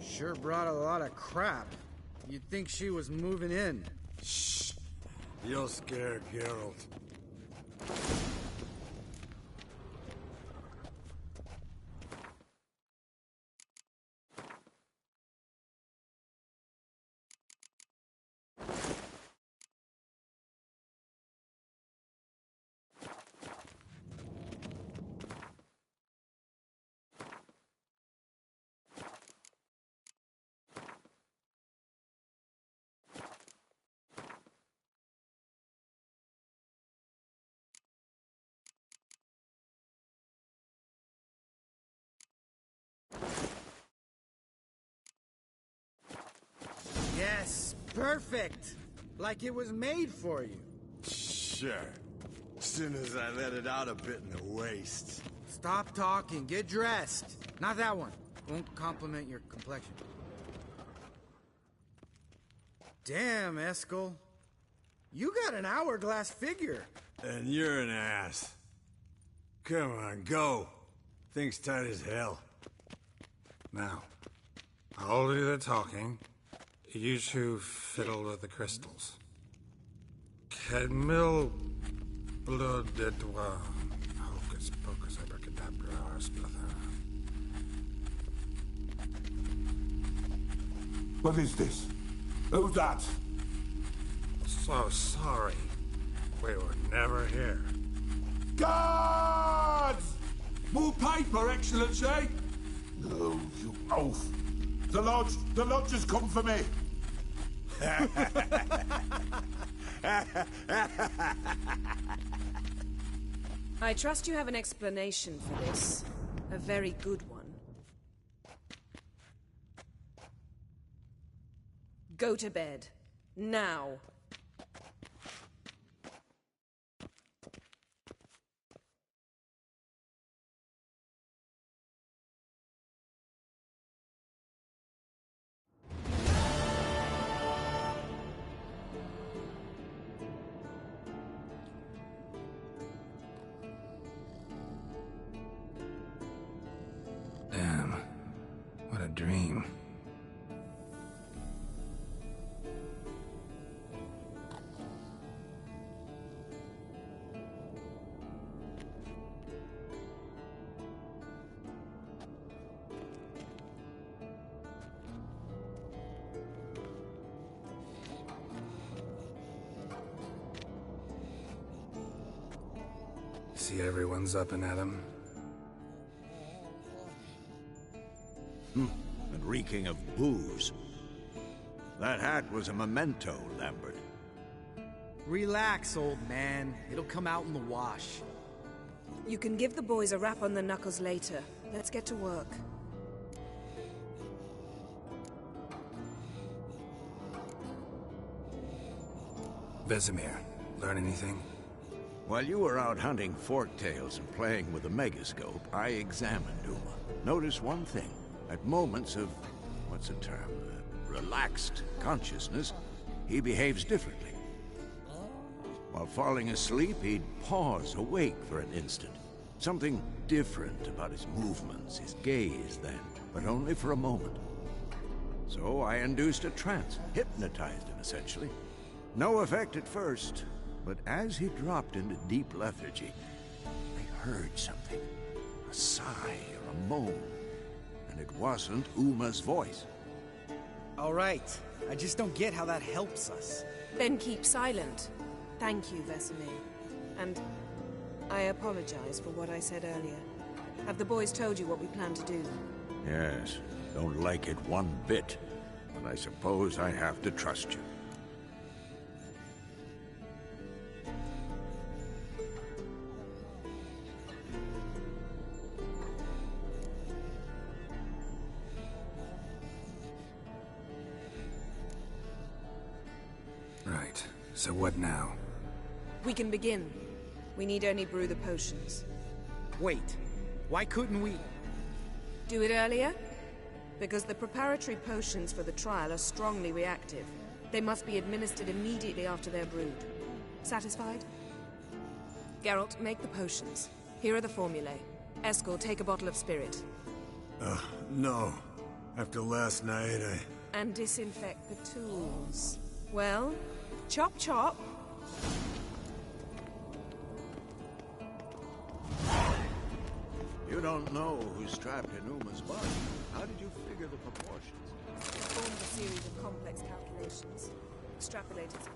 Sure brought a lot of crap. You'd think she was moving in. Shh. You'll scare Geralt. Yes, perfect. Like it was made for you. Sure. Soon as I let it out a bit in the waist. Stop talking, get dressed. Not that one. Won't compliment your complexion. Damn, Eskel. You got an hourglass figure. And you're an ass. Come on, go. Thing's tight as hell. Now, I'll do the talking. You two fiddle with the crystals. Cadmil blood de doigt. Hocus pocus abracadabra splather. What is this? Who's that? So sorry. We were never here. Guards! More paper, Excellency! No, you oaf. The lodge has come for me. I trust you have an explanation for this. A very good one. Go to bed. Now. Damn. What a dream. See everyone's up and at 'em. And reeking of booze. That hat was a memento, Lambert. Relax, old man. It'll come out in the wash. You can give the boys a rap on the knuckles later. Let's get to work. Vesemir, learn anything? While you were out hunting forktails and playing with the megascope, I examined Uma. Notice one thing. At moments of, what's the term, relaxed consciousness, he behaves differently. While falling asleep, he'd pause awake for an instant. Something different about his movements, his gaze then, but only for a moment. So I induced a trance, hypnotized him essentially. No effect at first, but as he dropped into deep lethargy, I heard something. A sigh or a moan. And it wasn't Uma's voice. All right. I just don't get how that helps us. Then keep silent. Thank you, Vesemir. And I apologize for what I said earlier. Have the boys told you what we plan to do? Yes, don't like it one bit. But I suppose I have to trust you. Right. So what now? We can begin. We need only brew the potions. Wait. Why couldn't we... Do it earlier? Because the preparatory potions for the trial are strongly reactive. They must be administered immediately after they're brewed. Satisfied? Geralt, make the potions. Here are the formulae. Eskel, take a bottle of spirit. No. After last night, And disinfect the tools. Well, chop chop. You don't know who's trapped in Uma's body. How did you figure the proportions? Performed a series of complex calculations. Extrapolated.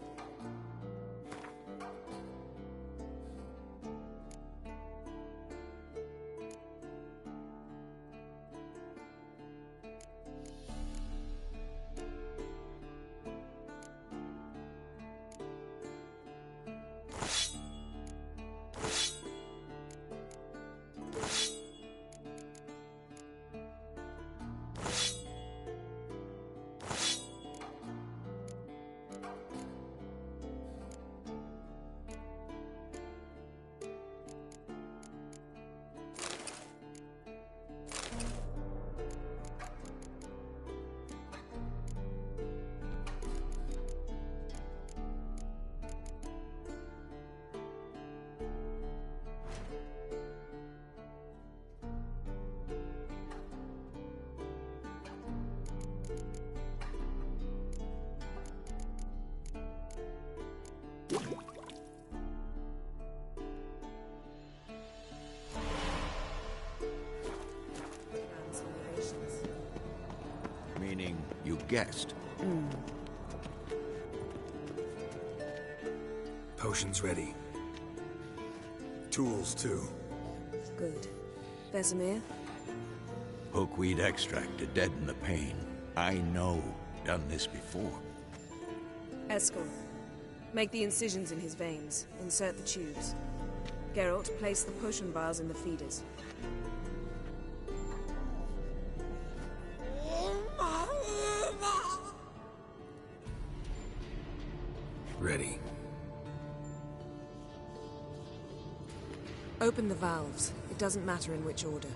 Meaning, you guessed. Potions ready. tools too. Good. Vesemir? Hookweed extract to deaden the pain. I know. Done this before. Eskel, make the incisions in his veins. Insert the tubes. Geralt, place the potion vials in the feeders. Ready. Open the valves. It doesn't matter in which order.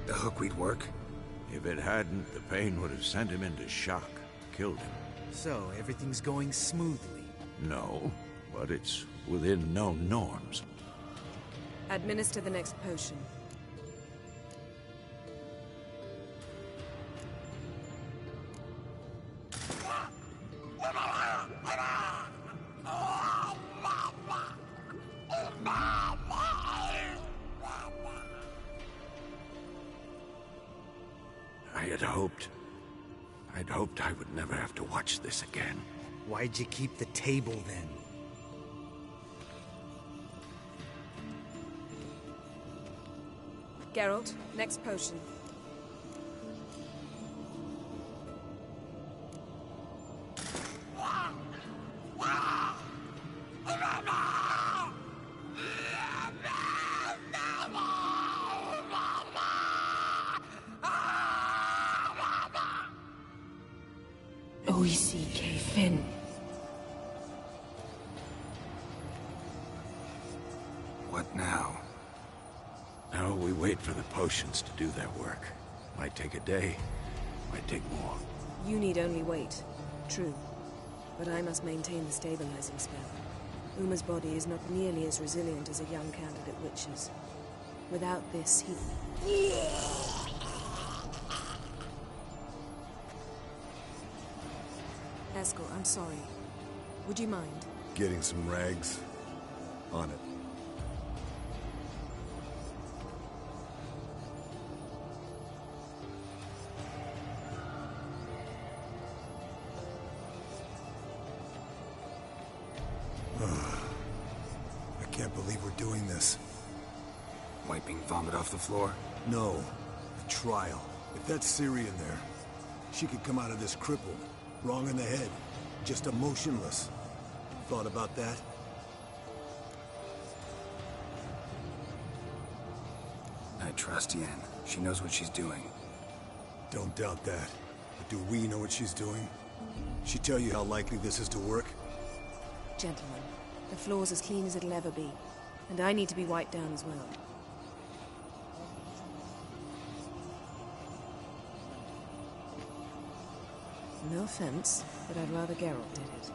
The hookweed work? If it hadn't, the pain would have sent him into shock, killed him. So, everything's going smoothly. No, but it's within known norms. Administer the next potion. I'd hoped I would never have to watch this again. Why'd you keep the table then? Geralt, next potion. Finn. What now? Now we wait for the potions to do their work. Might take a day, might take more. You need only wait. True. But I must maintain the stabilizing spell. Uma's body is not nearly as resilient as a young candidate witch's. Without this, he... Eskel, I'm sorry. Would you mind? Getting some rags? On it. I can't believe we're doing this. Wiping vomit off the floor? No. The trial. If that's Ciri in there, she could come out of this crippled. Wrong in the head. Just emotionless. Thought about that? I trust Yen. She knows what she's doing. Don't doubt that. But do we know what she's doing? She tell you how likely this is to work? Gentlemen, the floor's as clean as it'll ever be. And I need to be wiped down as well. No offense, but I'd rather Geralt did it.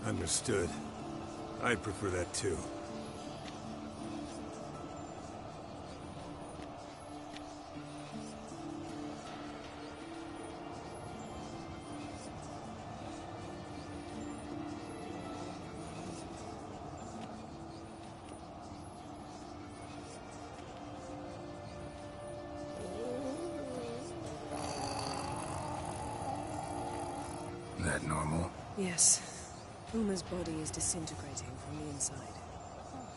Understood. I'd prefer that too. That normal? Yes. Uma's body is disintegrating from the inside.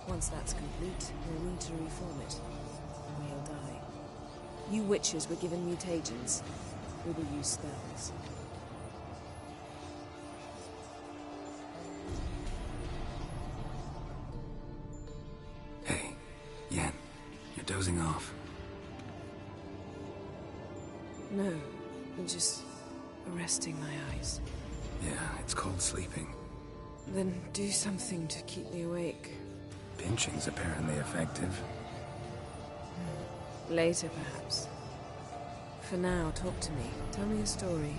Once that's complete, we'll need to reform it, or he'll die. You witches were given mutagens. We will use spells. Hey, Yen, you're dozing off. No, I'm just resting my eyes. Yeah, it's called sleeping. Then do something to keep me awake. Pinching's apparently effective. Later, perhaps. For now, talk to me. Tell me a story.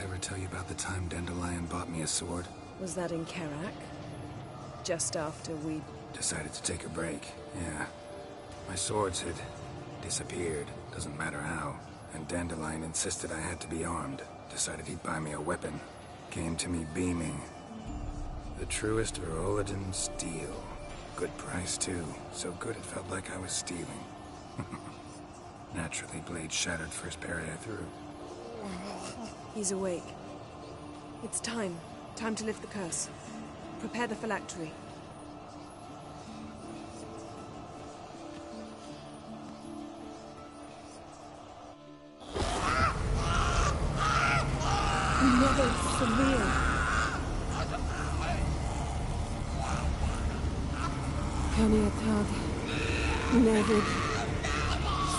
Ever tell you about the time Dandelion bought me a sword? Was that in Kaer? Just after we... Decided to take a break, yeah. My swords had disappeared, doesn't matter how. And Dandelion insisted I had to be armed. Decided he'd buy me a weapon. Came to me beaming. The truest Verolidan steel. Good price, too. So good it felt like I was stealing. Naturally, blade shattered first parry I threw. He's awake. It's time. Time to lift the curse. Prepare the phylactery. Never severe. Kaniatad. Never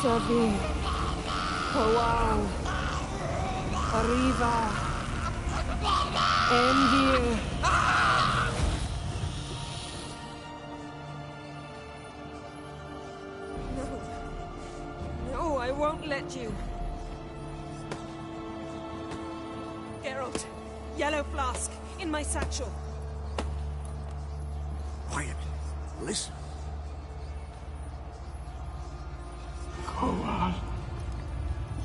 severe. Kowal. Arriva. Endir. No. No, I won't let you. Geralt, yellow flask, in my satchel. Quiet. Listen. Kowal.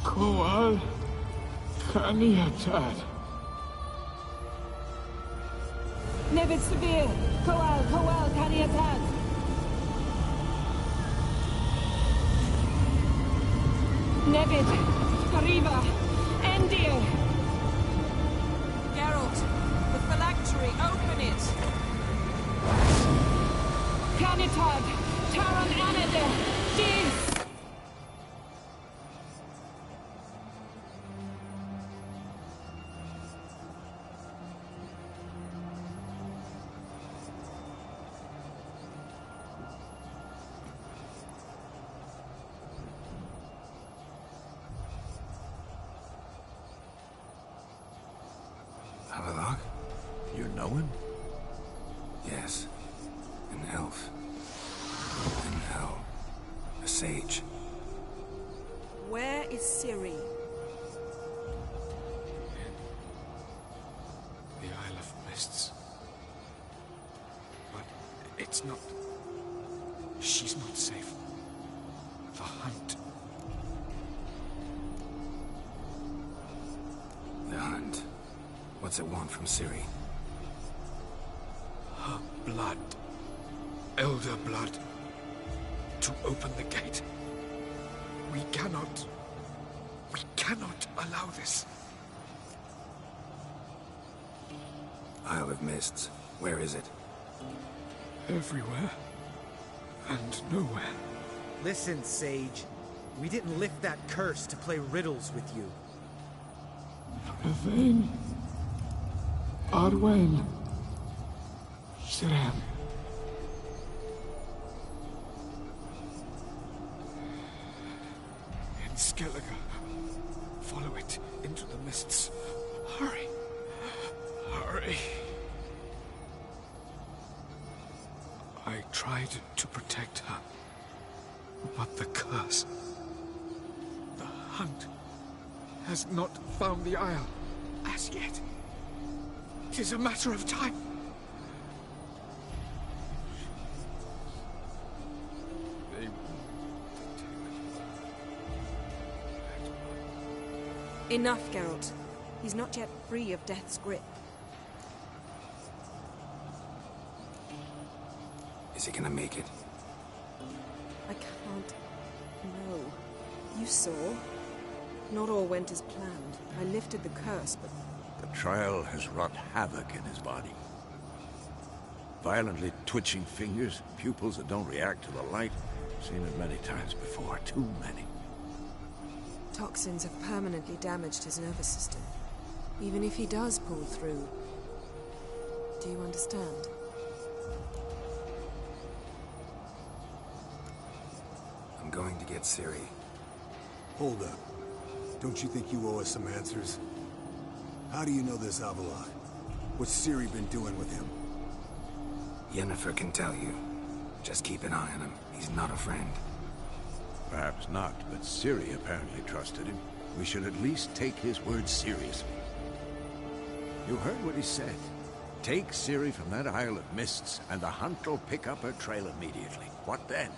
Kowal. Kaniatad. Never severe. Kowal, Kaniatad. Nevid, Arriva, Endir. Geralt, the phylactery, open it! Kanitad, Taran Anade, Dis. Avalok? You know him? Yes. An elf. And now, a sage. Where is Ciri? The Isle of Mists. But it's not... She's not safe. The hunt. The hunt. What's it want from Ciri? Her blood. Elder blood. To open the gate. We cannot allow this. Isle of Mists. Where is it? Everywhere. And nowhere. Listen, Sage. We didn't lift that curse to play riddles with you. Yvain. Arwen. Siren. In Skellige. Follow it into the mists. Hurry. Hurry. I tried to protect her. But the curse... The hunt... has not found the Isle. As yet. It is a matter of time. They will detect. Enough, Geralt. He's not yet free of death's grip. Is he gonna make it? I can't... No. You saw. Not all went as planned. I lifted the curse, but... The trial has wrought havoc in his body. Violently twitching fingers, pupils that don't react to the light. Seen it many times before, too many. Toxins have permanently damaged his nervous system. Even if he does pull through... Do you understand? I'm going to get Ciri. Hold up. Don't you think you owe us some answers? How do you know this Avalok? What's Ciri been doing with him? Yennefer can tell you. Just keep an eye on him. He's not a friend. Perhaps not, but Ciri apparently trusted him. We should at least take his words seriously. You heard what he said. Take Ciri from that Isle of Mists, and the hunt will pick up her trail immediately. What then?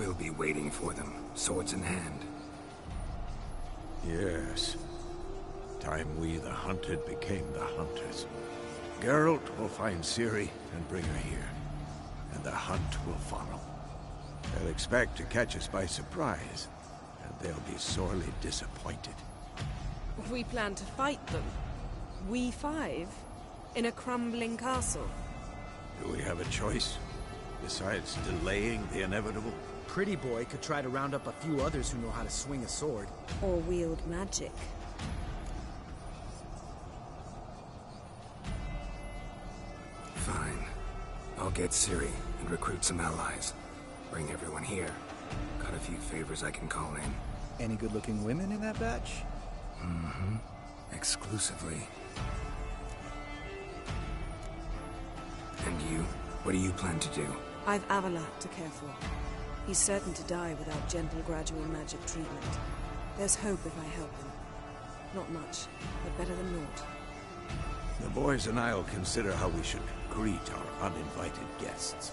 We'll be waiting for them, swords in hand. Yes. Time we, the hunted, became the hunters. Geralt will find Ciri and bring her here, and the hunt will follow. They'll expect to catch us by surprise, and they'll be sorely disappointed. We plan to fight them. We five? In a crumbling castle? Do we have a choice? Besides delaying the inevitable? Pretty Boy could try to round up a few others who know how to swing a sword. Or wield magic. Fine. I'll get Ciri and recruit some allies. Bring everyone here. Got a few favors I can call in. Any good-looking women in that batch? Mm-hmm. Exclusively. And you? What do you plan to do? I've Avila to care for. He's certain to die without gentle, gradual magic treatment. There's hope if I help him. Not much, but better than naught. The boys and I'll consider how we should greet our uninvited guests.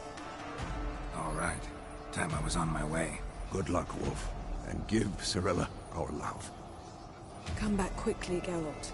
All right. Time I was on my way. Good luck, Wolf. And give Cirilla our love. Come back quickly, Geralt.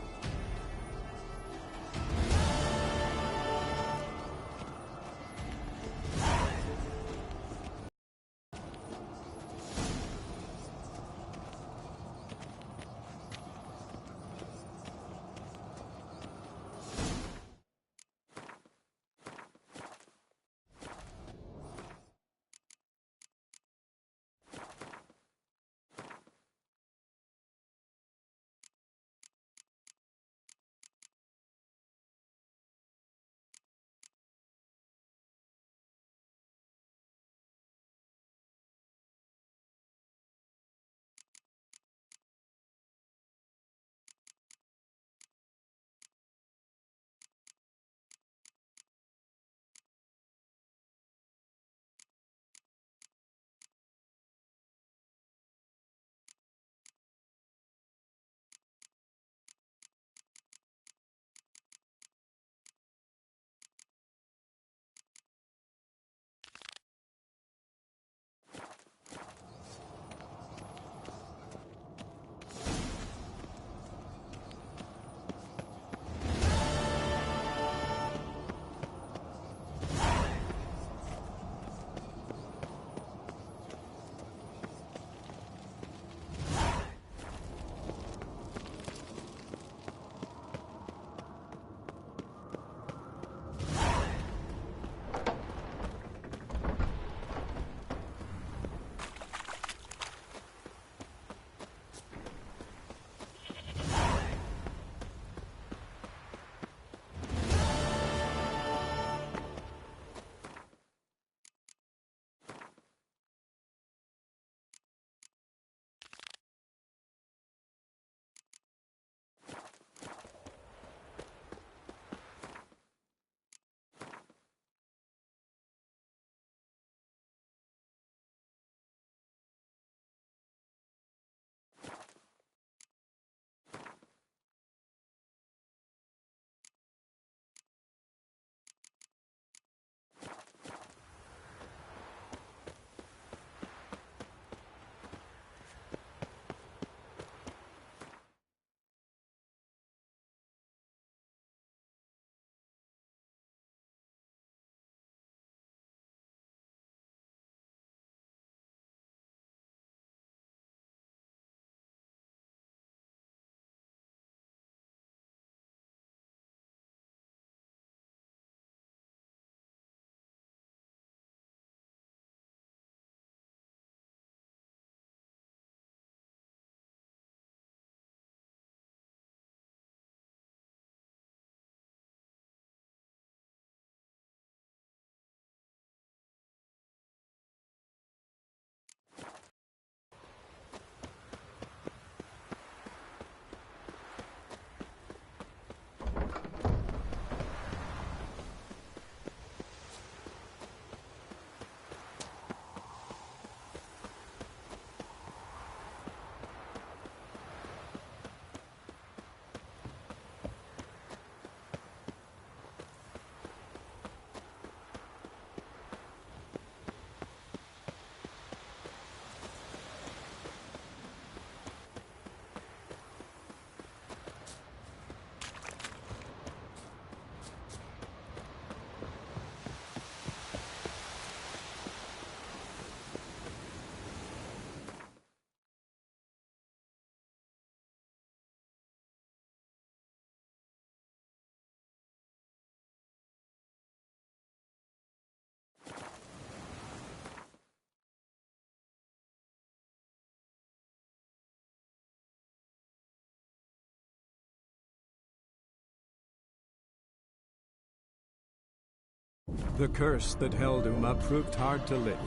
The curse that held Uma proved hard to lift,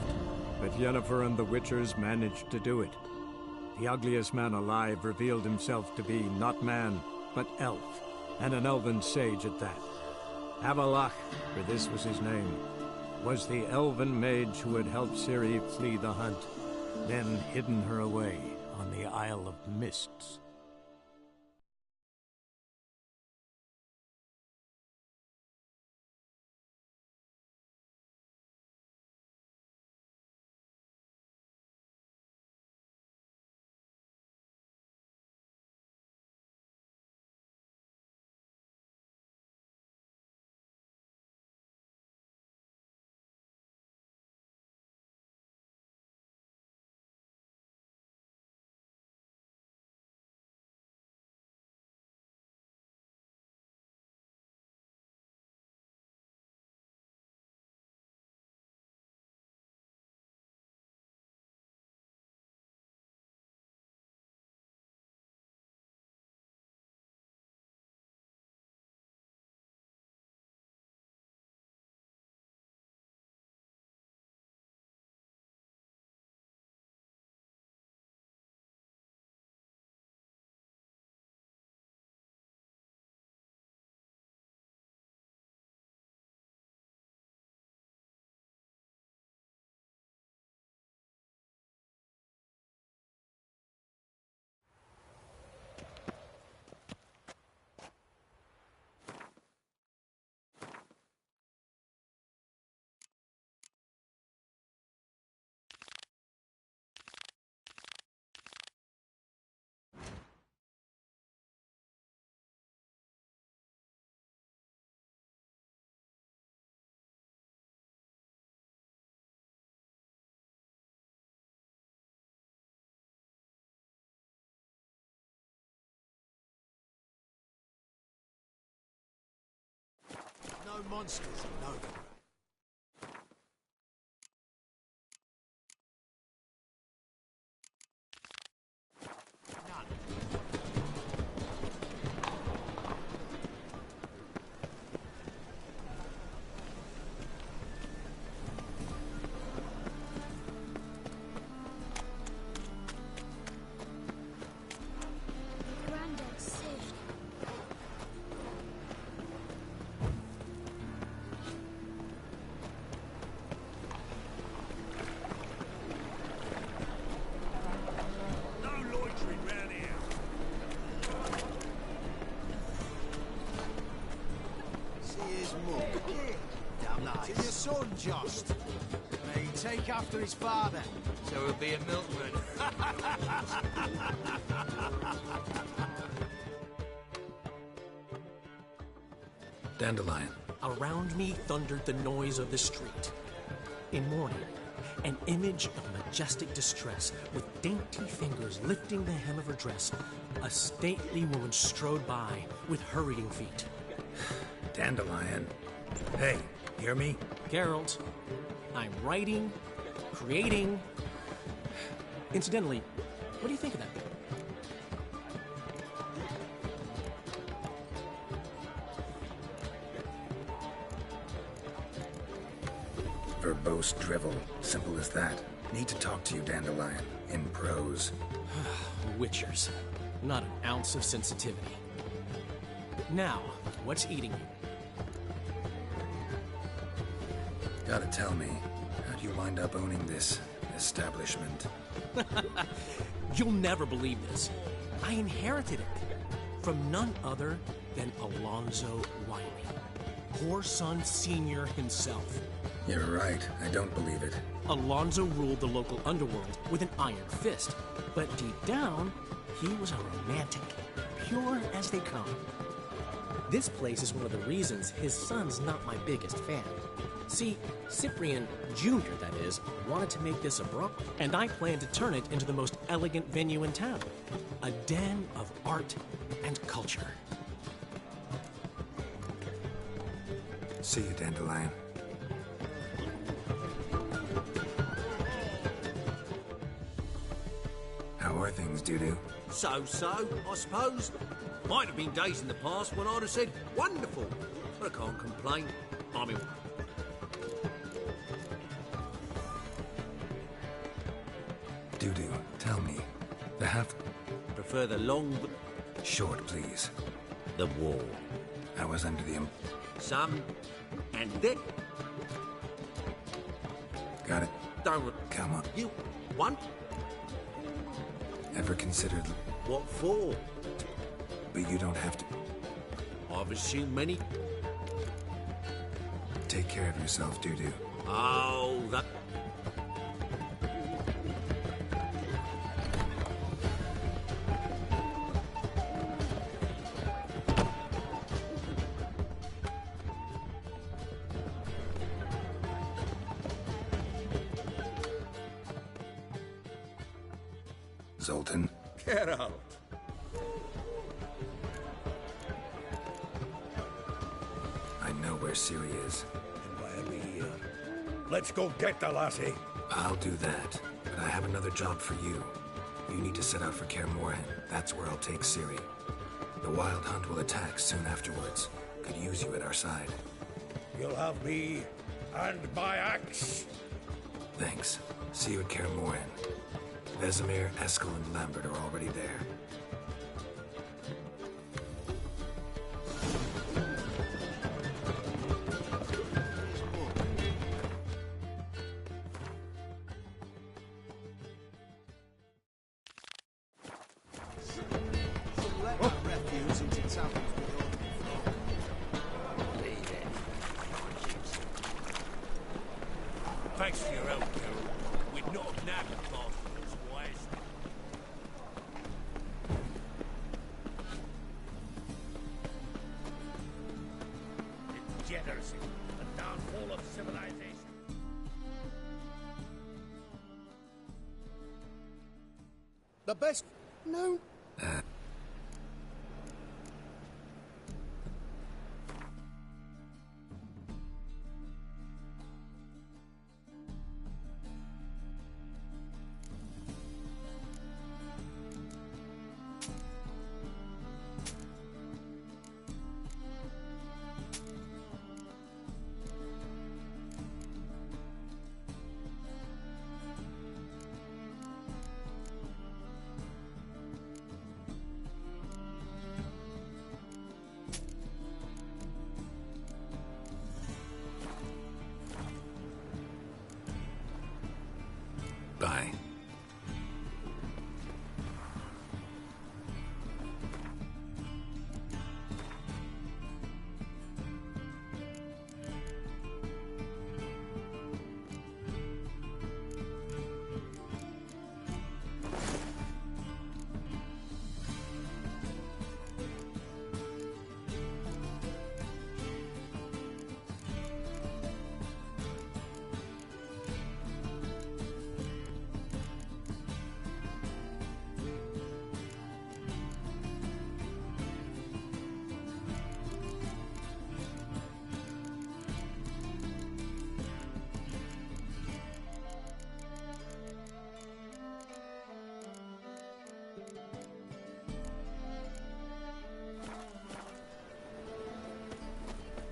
but Yennefer and the Witchers managed to do it. The ugliest man alive revealed himself to be not man, but elf, and an elven sage at that. Avalach, for this was his name, was the elven mage who had helped Ciri flee the hunt, then hidden her away on the Isle of Mists. No monsters, no. Just. May he take after his father. So he'll be a milkman. Dandelion. Around me thundered the noise of the street. In mourning, an image of majestic distress, with dainty fingers lifting the hem of her dress, a stately woman strode by with hurrying feet. Dandelion. Hey, hear me? Geralt, I'm writing, creating... Incidentally, what do you think of that? Verbose drivel. Simple as that. Need to talk to you, Dandelion. In prose. Witchers. Not an ounce of sensitivity. Now, what's eating you? Gotta tell me, how'd you wind up owning this establishment? You'll never believe this. I inherited it from none other than Alonzo Wiley, Whoreson Sr. himself. You're right, I don't believe it. Alonzo ruled the local underworld with an iron fist, but deep down, he was a romantic, pure as they come. This place is one of the reasons his son's not my biggest fan. See, Cyprian Jr., that is, wanted to make this abrupt, and I planned to turn it into the most elegant venue in town. A den of art and culture. See you, Dandelion. How are things, Dudu? So-so, I suppose. Might have been days in the past when I'd have said, wonderful. But I can't complain. I'm in... Dudu, tell me. The half... Prefer the long... Short, please. The war. I was under the... Some... and then... Got it. Don't... Come on. You... want? Ever considered... What for? But you don't have to... I've seen many... Take care of yourself, Dudu. Oh, that... Zoltan. Get out. I know where Ciri is. And why are we here? Let's go get the lassie. I'll do that, but I have another job for you. You need to set out for Kaer Morhen. That's where I'll take Ciri. The Wild Hunt will attack soon afterwards. Could use you at our side. You'll have me and my axe. Thanks. See you at Kaer Morhen. Vesemir, Eskel, and Lambert are already there. Thanks for your help, Carol. We'd not have nabbed the bastards, wise. Degeneracy, the downfall of civilization. The best known... Bye.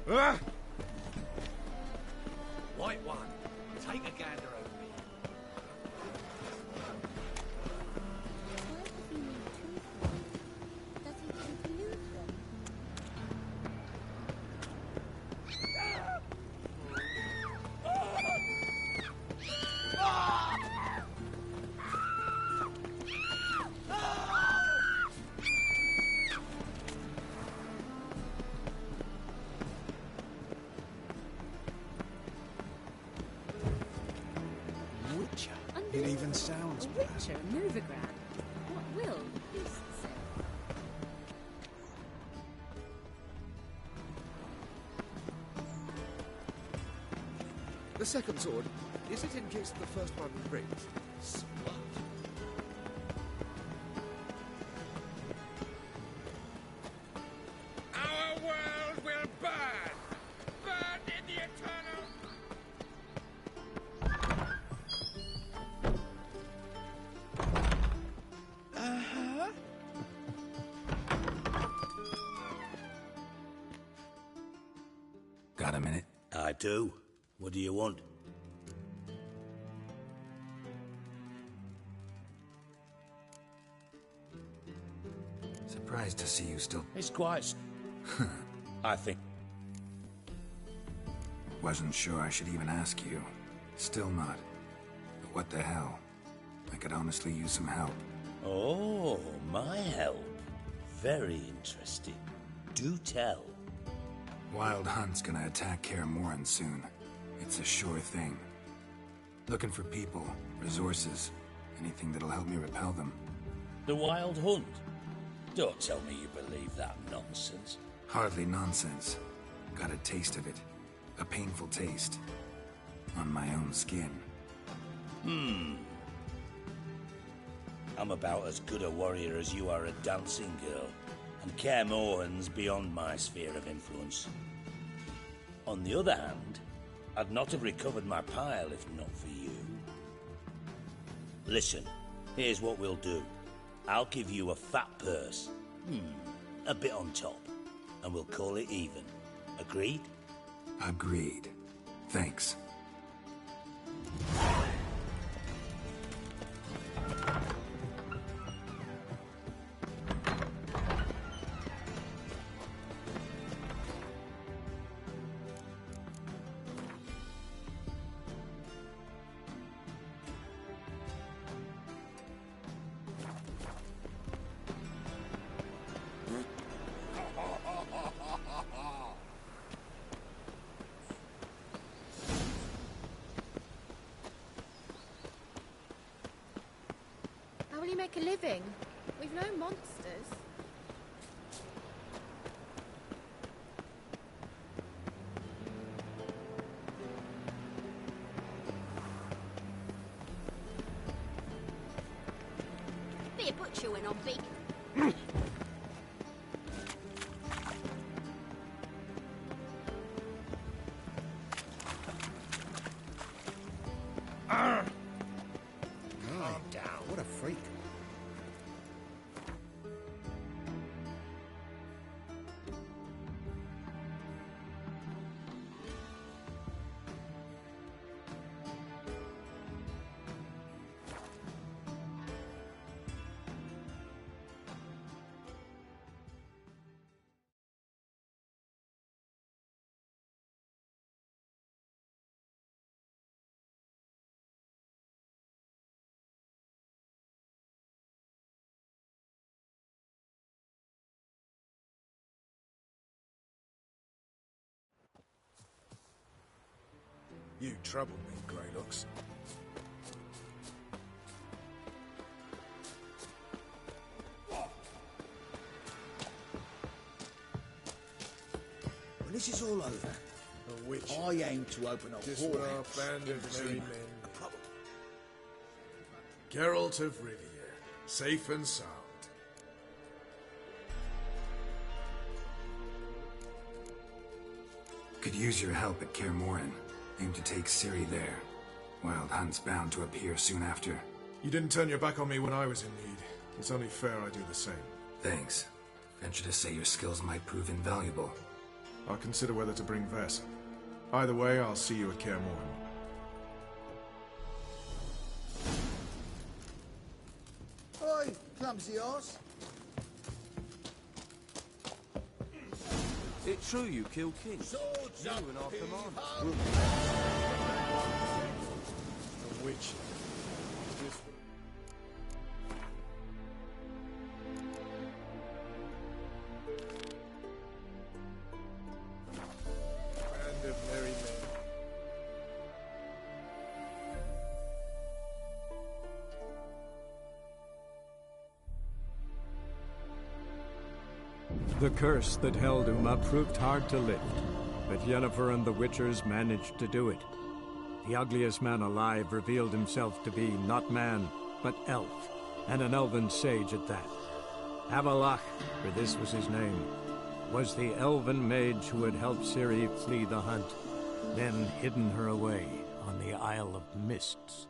Ah! White one, take a gander over me. It even sounds bad. Witcher, Novigrad. What will the beast say? The second sword, is it in case the first one breaks? Smart. Our world will burn! Burn in the eternal... Uh-huh. Got a minute? I do. What do you want? surprised to see you still... It's quite... I think... Wasn't sure I should even ask you. Still not. But what the hell? I could honestly use some help. Oh, my help. Very interesting. Do tell. Wild Hunt's gonna attack Kaer soon. It's a sure thing. Looking for people, resources, anything that'll help me repel them. The Wild Hunt? Don't tell me you believe that nonsense. Hardly nonsense. Got a taste of it. A painful taste. On my own skin. I'm about as good a warrior as you are a dancing girl, and Kaer Morhen's beyond my sphere of influence. On the other hand, I'd not have recovered my pile if not for you. Listen, here's what we'll do. I'll give you a fat purse. A bit on top, and we'll call it even. Agreed? Agreed. Thanks. How will you make a living? We've no monsters. Be a butcher went on big. Calm down. What a freak. You troubled me, Greylocks. When this is all over, A witch. I aim to open a Just what our whorehouse band in of between merry men. the problem. Geralt of Rivia, safe and sound. Could use your help at Kaer Morhen. Aim to take Ciri there. Wild Hunt's bound to appear soon after. You didn't turn your back on me when I was in need. It's only fair I do the same. Thanks. Venture to say your skills might prove invaluable. I'll consider whether to bring Vess. Either way, I'll see you at Kaer Morhen. Oi, clumsy horse. It's true you killed King. Swords You up, and our heave commander. ho! A witch. This band of merry men. The curse that held Uma proved hard to lift, but Yennefer and the Witchers managed to do it. The ugliest man alive revealed himself to be not man, but elf, and an elven sage at that. Avalach, for this was his name, was the elven mage who had helped Ciri flee the hunt, then hidden her away on the Isle of Mists.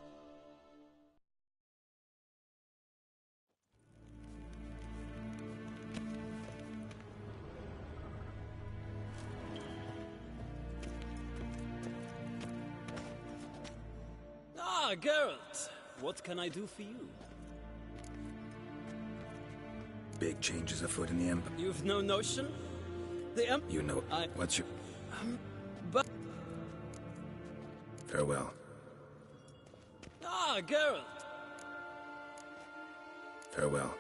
Ah, Geralt! What can I do for you? Big changes afoot in the Empire. You've no notion? The You know... What's your... But... Farewell. Ah, Geralt! Farewell.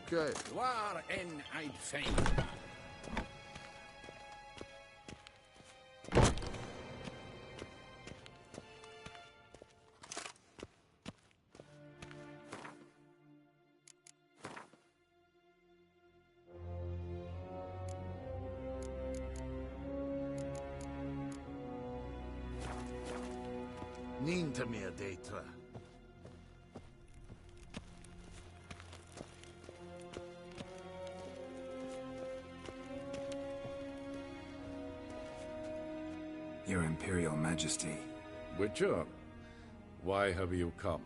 Good. Waar en I'd fain. Ninta mea deitra. Your Imperial Majesty. Witcher, why have you come?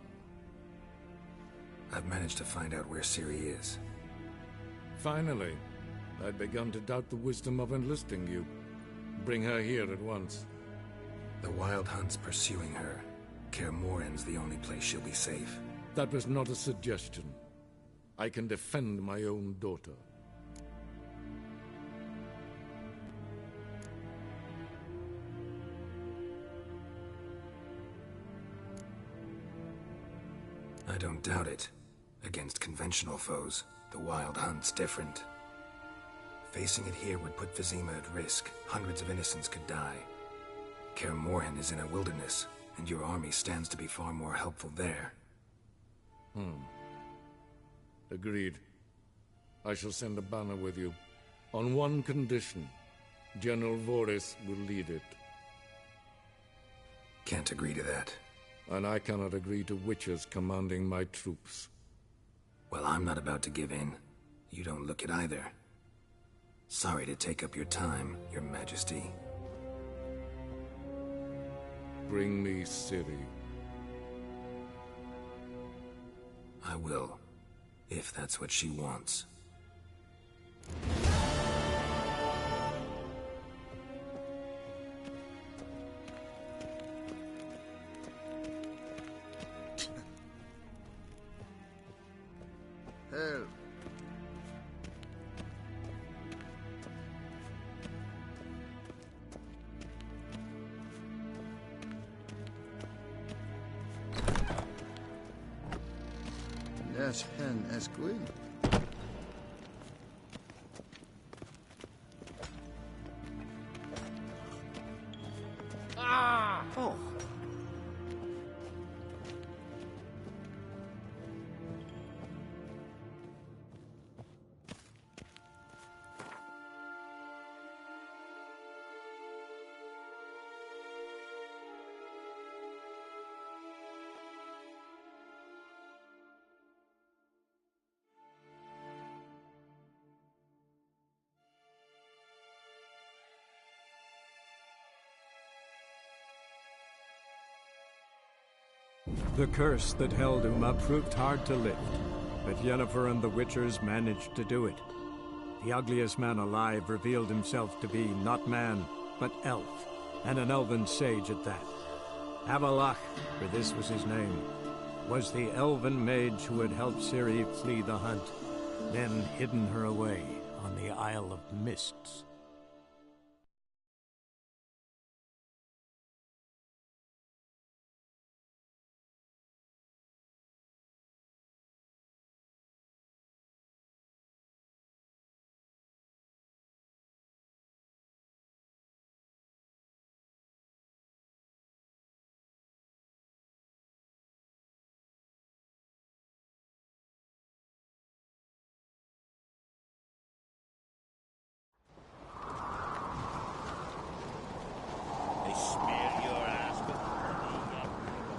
I've managed to find out where Ciri is. Finally. I'd begun to doubt the wisdom of enlisting you. Bring her here at once. The Wild Hunt's pursuing her. Kaer Morhen's the only place she'll be safe. That was not a suggestion. I can defend my own daughter. I don't doubt it. Against conventional foes, the Wild Hunt's different. Facing it here would put Vizima at risk. Hundreds of innocents could die. Kaer Morhen is in a wilderness, and your army stands to be far more helpful there. Agreed. I shall send a banner with you. On one condition. General Voris will lead it. Can't agree to that. And I cannot agree to witches commanding my troops. Well, I'm not about to give in. You don't look it either. Sorry to take up your time, Your Majesty. Bring me Ciri. I will, if that's what she wants. Hell. Yes, hen as Gwyn. Ah! Oh. The curse that held Uma proved hard to lift, but Yennefer and the Witchers managed to do it. The ugliest man alive revealed himself to be not man, but elf, and an elven sage at that. Avalach, for this was his name, was the elven mage who had helped Ciri flee the hunt, then hidden her away on the Isle of Mists.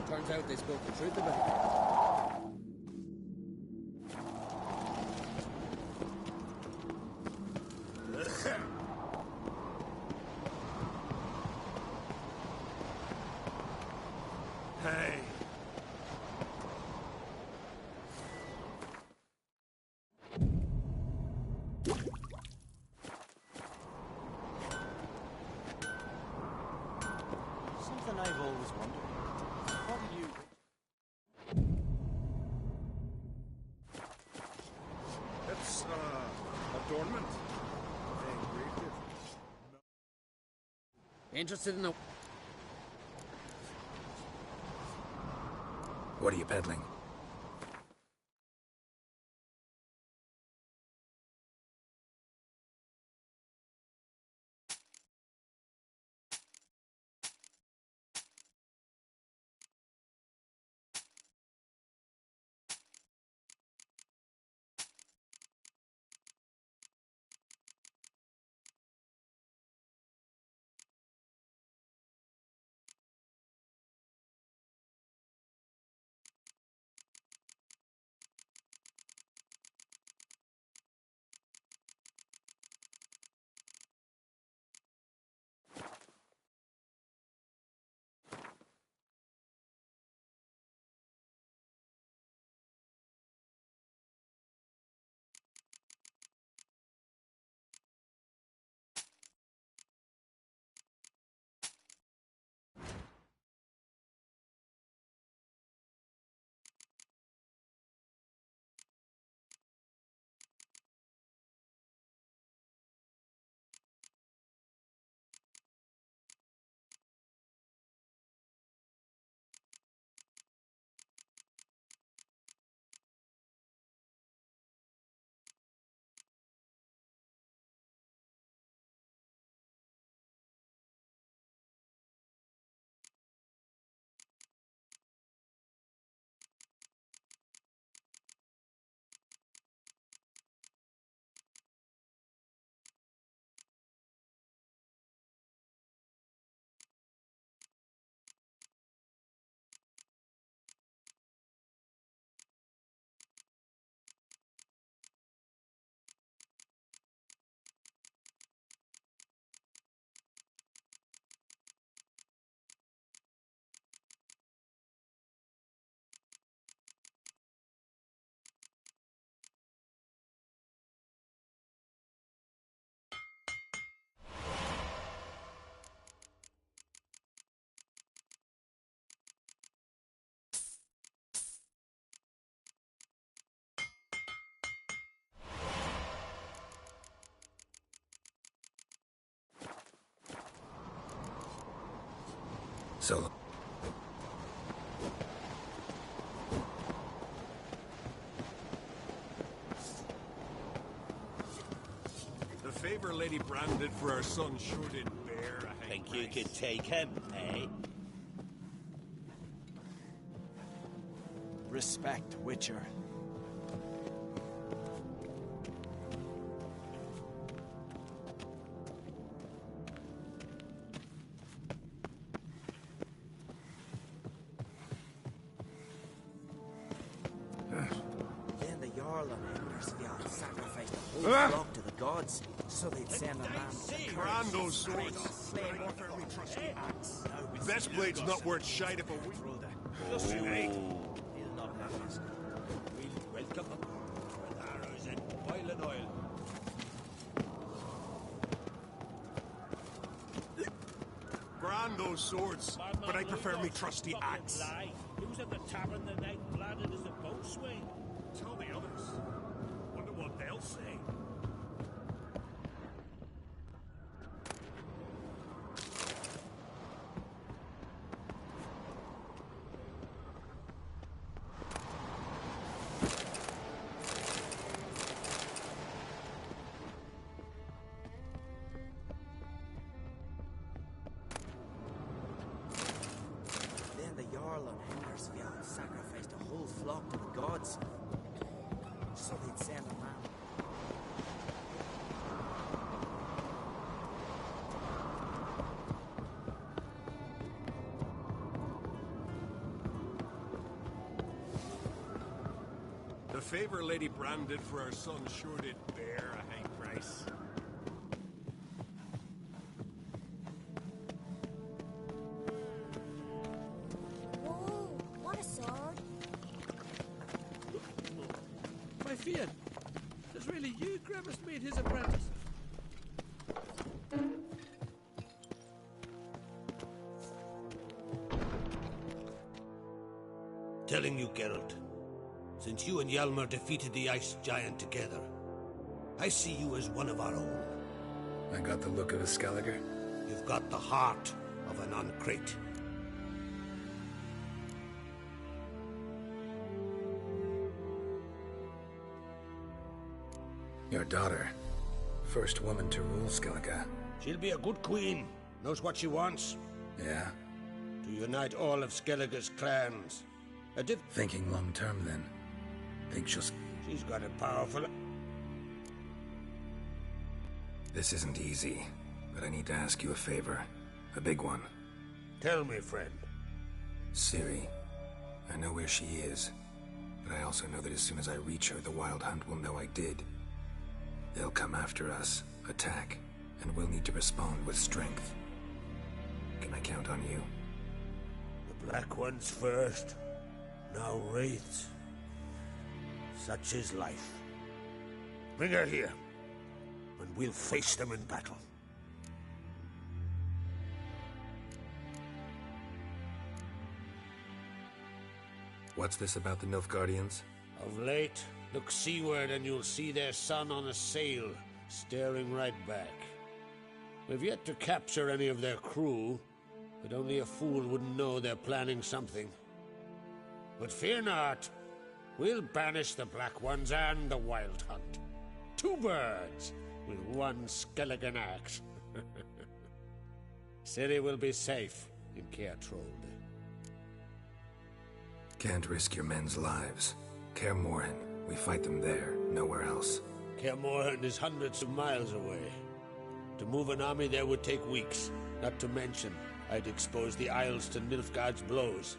Turns out they spoke the truth about it. Hey. Interested in a... What are you peddling? So... The favor Lady Brand did for our son sure didn't bear a high Think price. you could take him, eh? Respect, Witcher. Then the Jarl on Hendersfield sacrificed a whole flock to the gods, so they'd send a man with a Brand those swords. Best blade's not worth shite if a week. Just you wait. He'll not notice. We'll welcome them with arrows and boiling oil. Brand those swords, but I prefer me trusty axe. Who's at the tavern the night bladdered as a boatswain? Tell the others. Wonder what they'll say. Then the Jarl on Hendersfield sacrificed a whole flock to the gods, so they'd send a man. The favor Lady Brand did for our son sure did bear a high price. Whoa, what a sword. My Fiat, it's really you Gravis made his apprentice. Telling you, Geralt, since you and Hjalmar defeated the Ice Giant together, I see you as one of our own. I got the look of a Skelliger. You've got the heart of an uncrate. Your daughter. First woman to rule Skellige. She'll be a good queen. Knows what she wants. Yeah? To unite all of Skellige's clans. Thinking long term, then. Think she'll... She's got it powerful. This isn't easy, but I need to ask you a favor. A big one. Tell me, friend. Ciri. I know where she is, but I also know that as soon as I reach her, the Wild Hunt will know I did. They'll come after us, attack, and we'll need to respond with strength. Can I count on you? The Black Ones first, now Wraiths. Such is life. Bring her here, and we'll face them in battle. What's this about the Nilfgaardians? Of late, look seaward and you'll see their sun on a sail, staring right back. We've yet to capture any of their crew, but only a fool wouldn't know they're planning something. But fear not, we'll banish the Black Ones and the Wild Hunt. 2 birds with 1 Skelligen axe. Ciri will be safe in Kaer. Can't risk your men's lives. Kaer Morhen. We fight them there, nowhere else. Kaer Morhen is hundreds of miles away. To move an army there would take weeks. Not to mention, I'd expose the Isles to Nilfgaard's blows.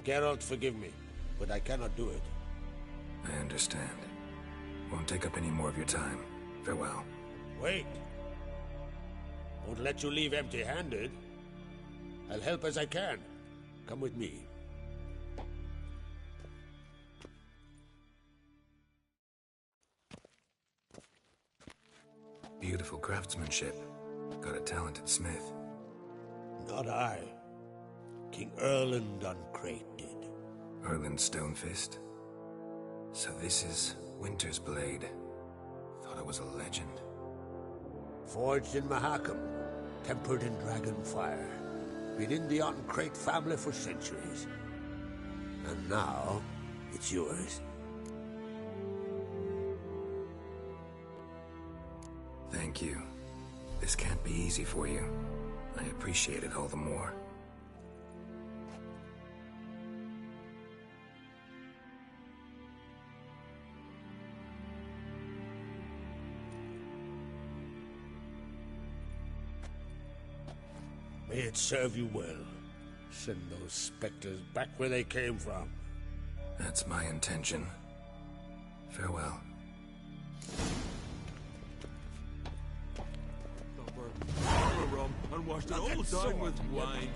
Geralt, forgive me, but I cannot do it. I understand. Won't take up any more of your time. Farewell. Wait. Won't let you leave empty-handed. I'll help as I can. Come with me. Beautiful craftsmanship. Got a talented smith. Not I. King Erland Uncrate did. Erland Stonefist? So this is Winter's Blade. Thought it was a legend. Forged in Mahakam, tempered in dragon fire. Been in the Uncrate family for centuries. And now, it's yours. Thank you. This can't be easy for you. I appreciate it all the more. May it serve you well. Send those specters back where they came from. That's my intention. Farewell. Rum and washed it all down with wine.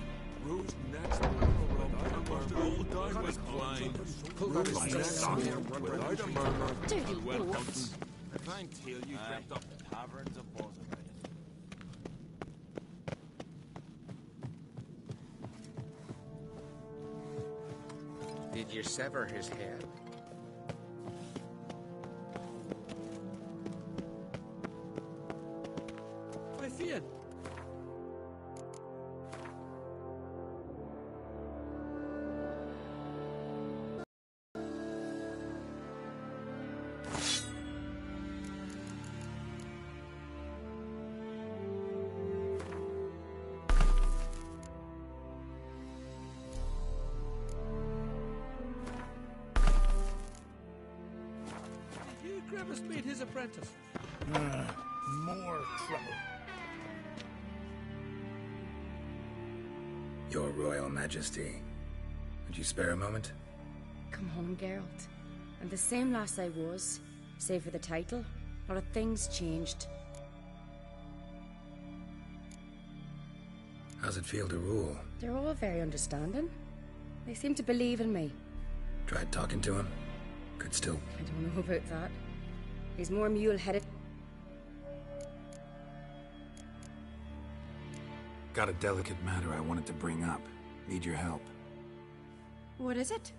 Rose next and washed it all down with wine. Rose next without a murmur and went hunting. A fine tale you dreamt up the taverns of Buzz about it. Did you sever his head? My fear. Grimace made his apprentice. More trouble. Your Royal Majesty. Would you spare a moment? Come home, Geralt. I'm the same lass I was, save for the title. A lot of things changed. How's it feel to rule? They're all very understanding. They seem to believe in me. Tried talking to him? Could still... I don't know about that. He's more mule-headed. Got a delicate matter I wanted to bring up. Need your help. What is it?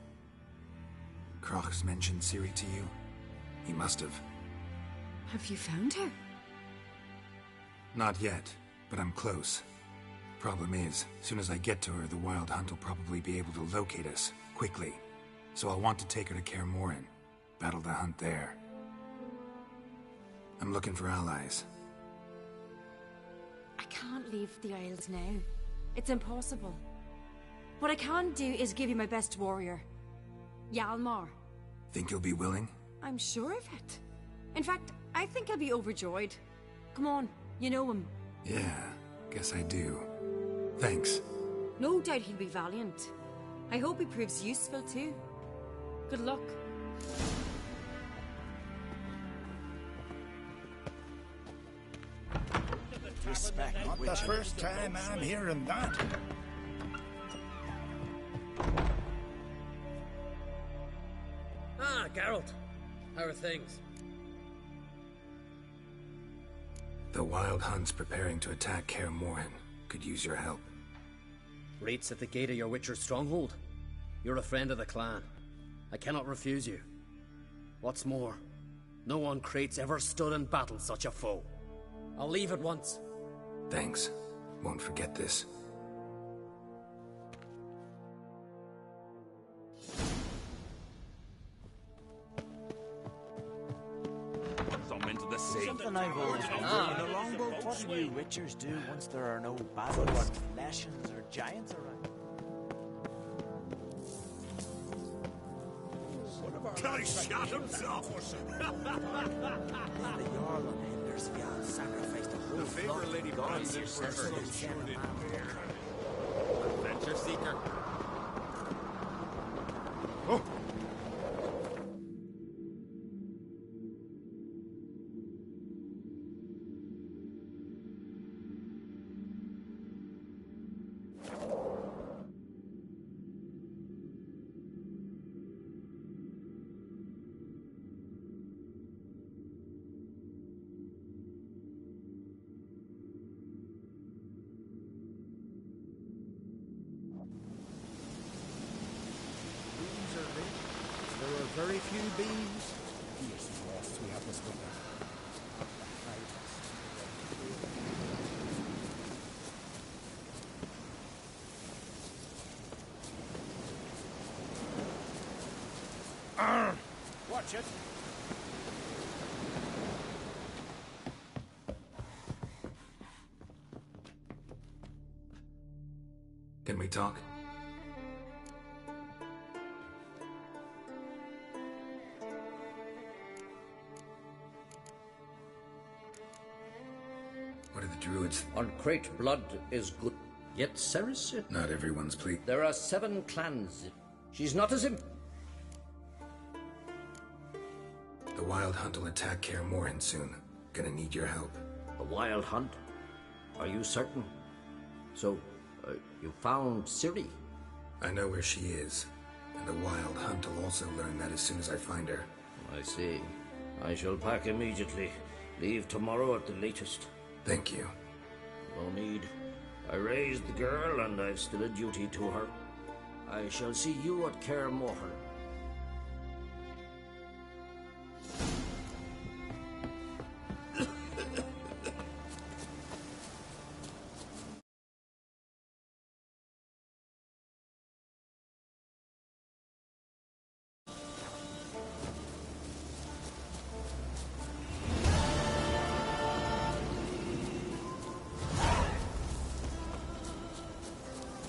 Crach's mentioned Ciri to you? He must have. Have you found her? Not yet, but I'm close. Problem is, as soon as I get to her, the Wild Hunt will probably be able to locate us, quickly. So I'll want to take her to Kaer Morhen, battle the hunt there. I'm looking for allies. I can't leave the Isles now. It's impossible. What I can do is give you my best warrior, Hjalmar. Think you'll be willing? I'm sure of it. In fact, I think I'll be overjoyed. Come on, you know him. Yeah, guess I do. Thanks. No doubt he'll be valiant. I hope he proves useful too. Good luck. Respect, Not the first time I'm hearing that. Ah, Geralt. How are things? The Wild Hunt's preparing to attack Kaer Morhen. Could use your help. Raid's at the gate of your Witcher's stronghold. You're a friend of the clan. I cannot refuse you. What's more, no one Crate's ever stood in battle such a foe. I'll leave at once. Thanks. Won't forget this. Something I've always wondered. In a longboat, what do you Witchers do once there are no battles, lashings, or giants around? He shot himself! Then the Jarl on Hendersfjall sacrificed a whole flock Lady of gods Brandy's so first they'd send a man Adventure seeker. Oh! There are very few bees. Fierce frosts we have this winter. Watch it. Can we talk? What are the druids? On Crate, blood is good. Yet Ceres... Not everyone's pleased. There are 7 clans. She's not as The Wild Hunt will attack Kaer Morhen soon. Gonna need your help. The Wild Hunt? Are you certain? So, you found Ciri? I know where she is. And the Wild Hunt will also learn that as soon as I find her. I see. I shall pack immediately. Leave tomorrow at the latest. Thank you. No need. I raised the girl, and I've still a duty to her. I shall see you at Kaer Morhen.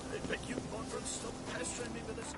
I bet you won't stop pestering me with this.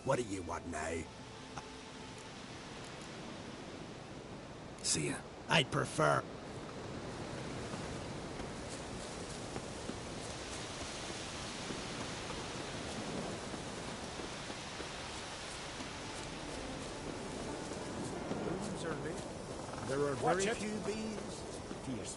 What do you want now? See ya. I'd prefer... There are very few bees fierce.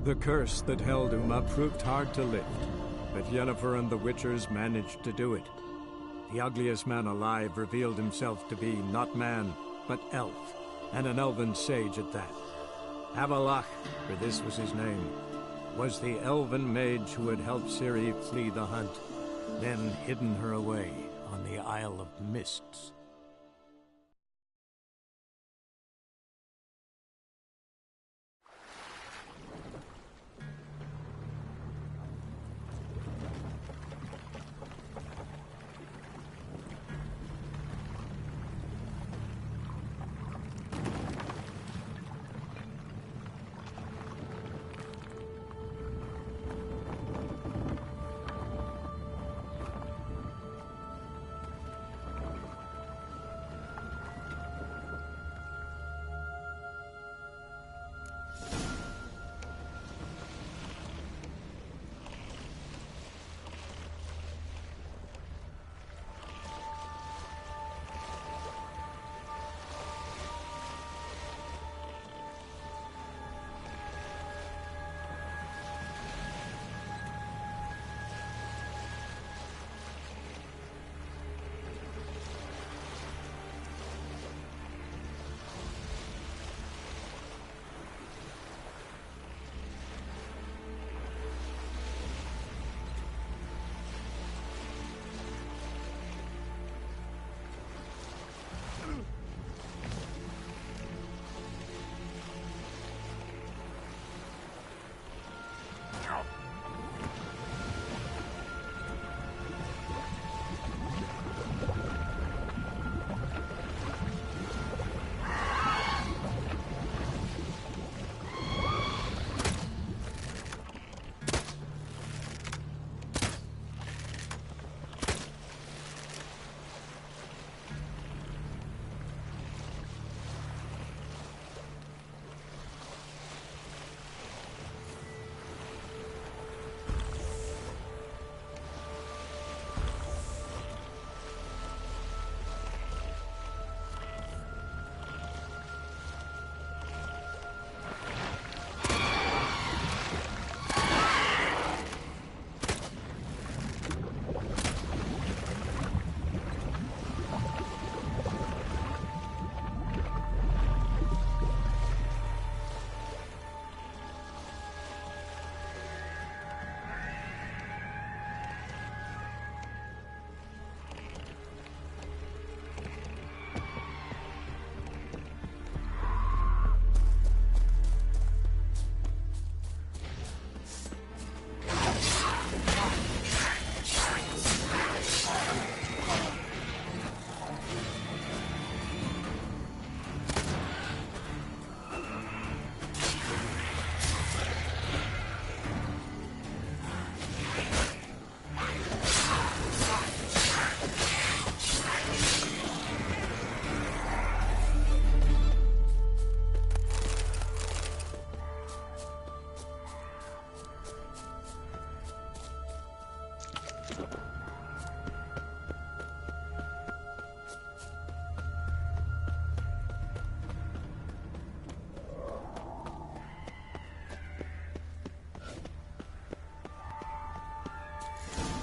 The curse that held Uma proved hard to lift, but Yennefer and the Witchers managed to do it. The ugliest man alive revealed himself to be not man, but elf, and an elven sage at that. Avalach, for this was his name, was the elven mage who had helped Ciri flee the hunt, then hidden her away on the Isle of Mists.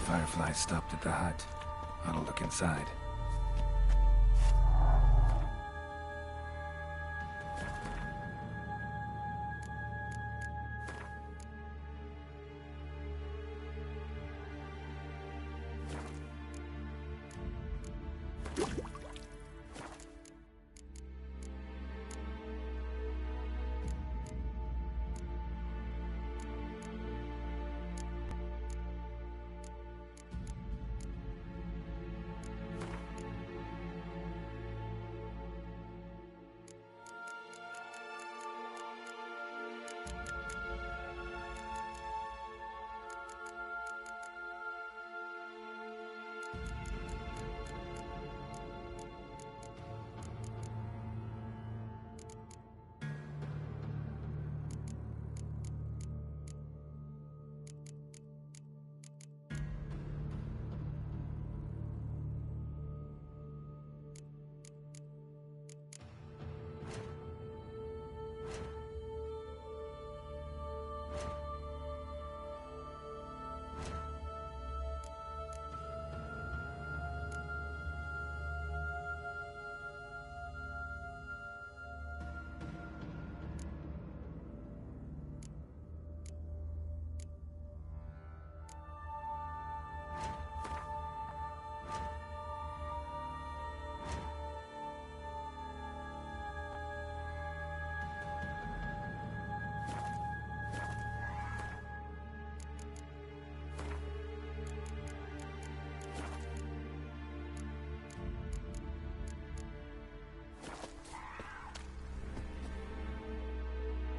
Firefly stopped at the hut. I'll look inside.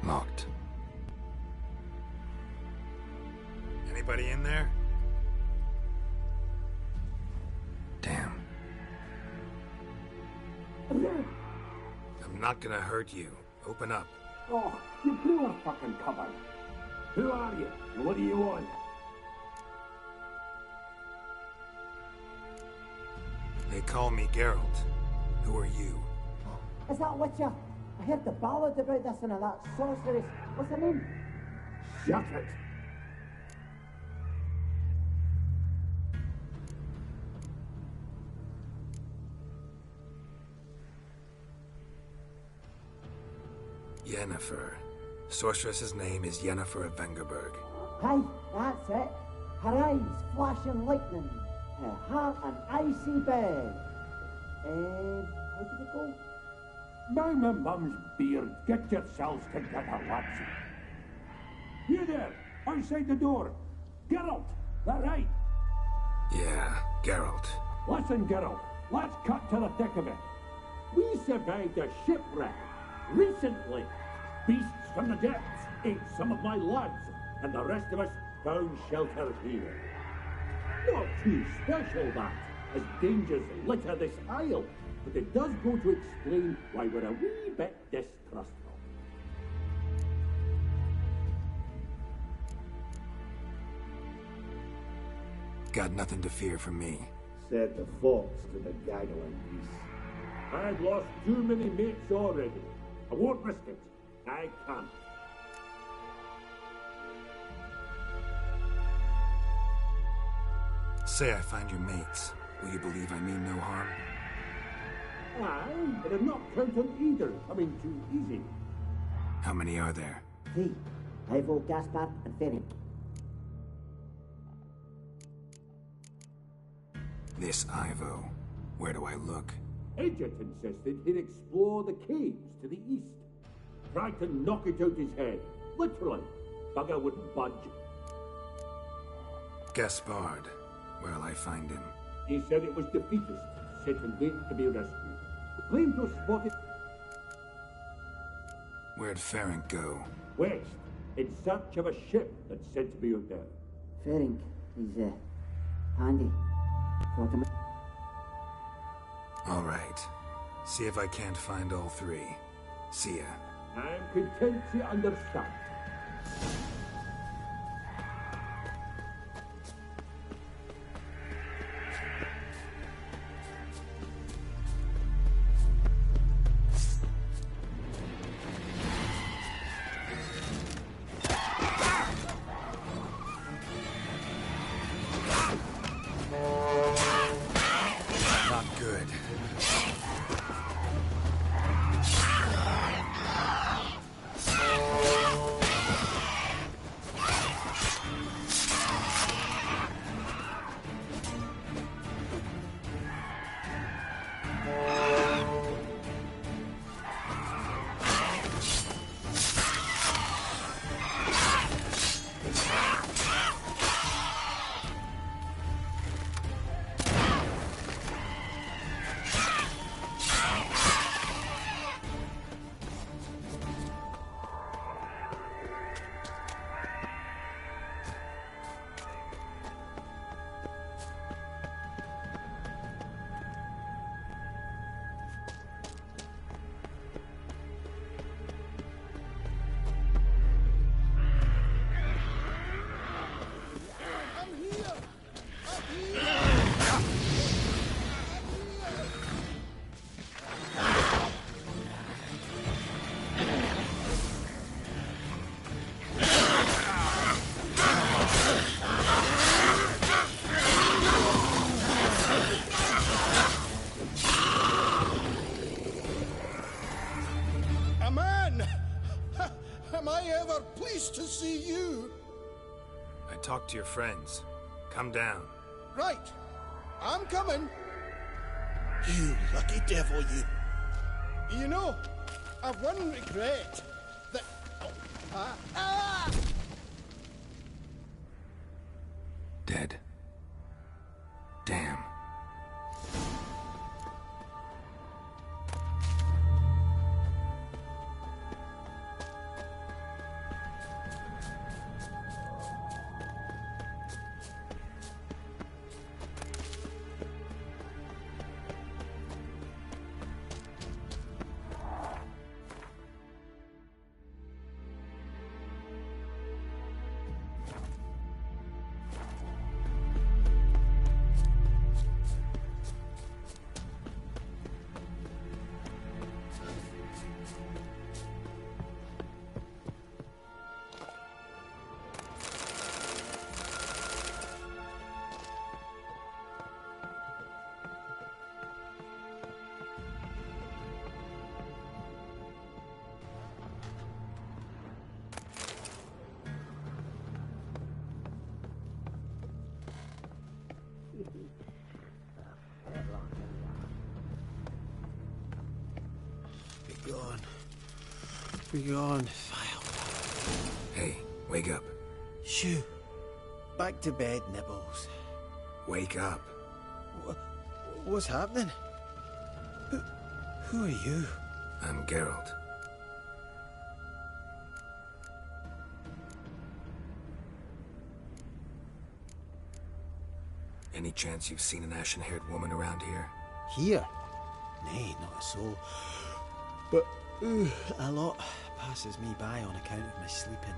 Locked. Anybody in there? Damn. I'm not gonna hurt you. Open up. Oh, you blew a fucking cover. Who are you? And what do you want? They call me Geralt. Who are you? Is that Witcher? I heard the ballad about this and that sorceress. What's her name? Shut it! Yennefer. Sorceress's name is Yennefer of Vengerberg. Aye, that's it. Her eyes flashing lightning. Her heart an icy bed. How did it go? By my mum's beard, get yourselves together, lads. You there, outside the door. Geralt, that right? Yeah, Geralt. Listen, Geralt, let's cut to the thick of it. We survived a shipwreck recently. Beasts from the depths ate some of my lads, and the rest of us found shelter here. Not too special, that, as dangers litter this isle, but it does go to explain why we're a wee bit distrustful. Got nothing to fear from me. Said the fox to the gaggling beast. I've lost too many mates already. I won't risk it. I can't. Say I find your mates. Will you believe I mean no harm? Aye, but I'm not counting either. Coming too easy. How many are there? 3. Ivo, Gaspard, and Ferenc. This Ivo. Where do I look? Agent insisted he'd explore the caves to the east. Tried to knock it out his head. Literally. Bugger wouldn't budge. Gaspard. Where'll I find him? He said it was defeatist, set and wait to be rescued. Claimed to have spotted... Where'd Ferenc go? West, in search of a ship that's said to be out there. Ferenc, he's, handy. Thought him... All right. See if I can't find all 3. See ya. I'm content to understand. man! Am I ever pleased to see you? I talked to your friends. Come down. Right. I'm coming. You lucky devil, you. You know, I've one regret. That... Dead. Damn. Be gone. Hey, wake up. Shoo. Back to bed, Nibbles. Wake up. What's happening? Who are you? I'm Geralt. Any chance you've seen an ashen-haired woman around here? Here? Nay, not a soul. But a lot passes me by on account of my sleeping.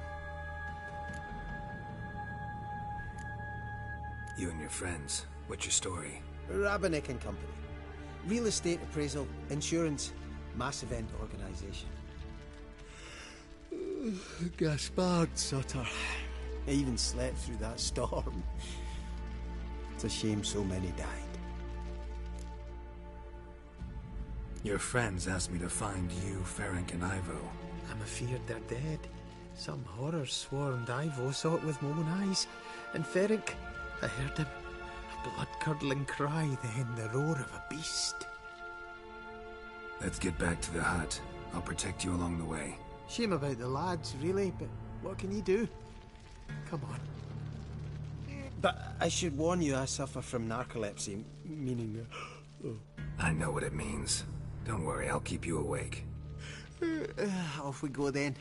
You and your friends, what's your story? Rabbinick and Company. Real estate appraisal, insurance, mass event organisation. Gaspard Sutter. I even slept through that storm. It's a shame so many died. Your friends asked me to find you, Ferenc, and Ivo. I'm afeard they're dead. Some horror-swarmed Ivo saw it with my own eyes, and Ferenc, I heard him. A blood-curdling cry, then the roar of a beast. Let's get back to the hut. I'll protect you along the way. Shame about the lads, really, but what can you do? Come on. But I should warn you, I suffer from narcolepsy, meaning... I know what it means. Don't worry, I'll keep you awake. Off we go then.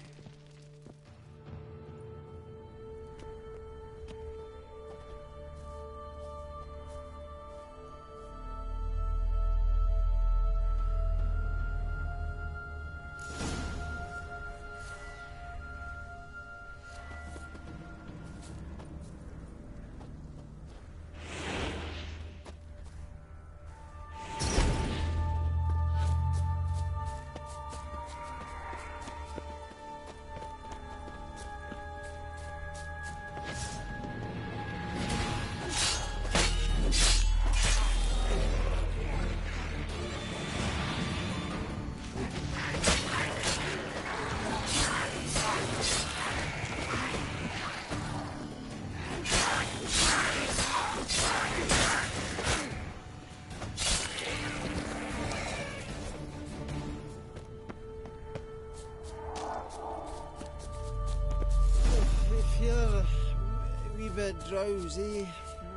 Drowsy.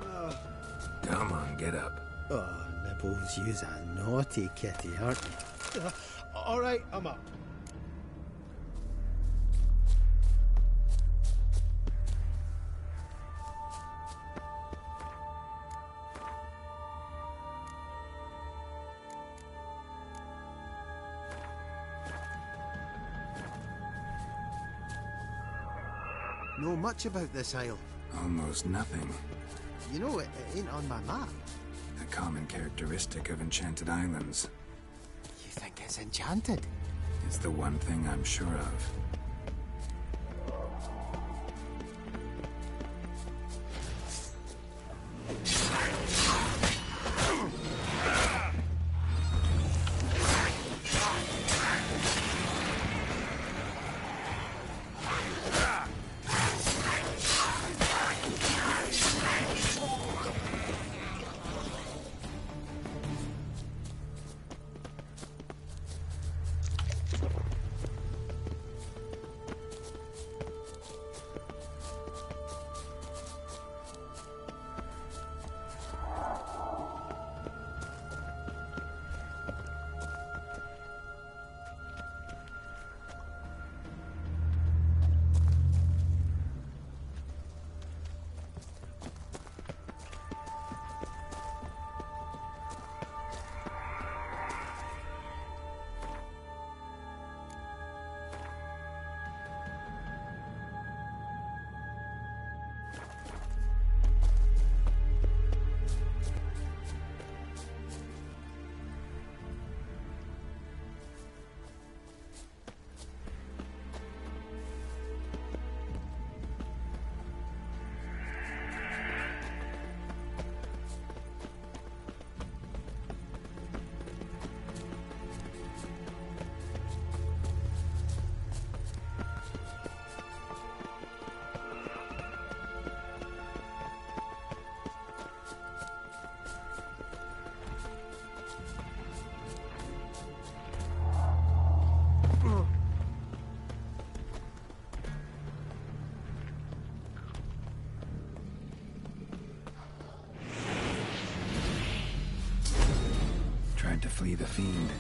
Oh. Come on, get up. Oh, Nibbles, you's a naughty kitty, aren't you? All right, I'm up. Know much about this isle? Almost nothing. You know, it ain't on my map. A common characteristic of enchanted islands. You think it's enchanted? It's the one thing I'm sure of. Tried to flee the fiend.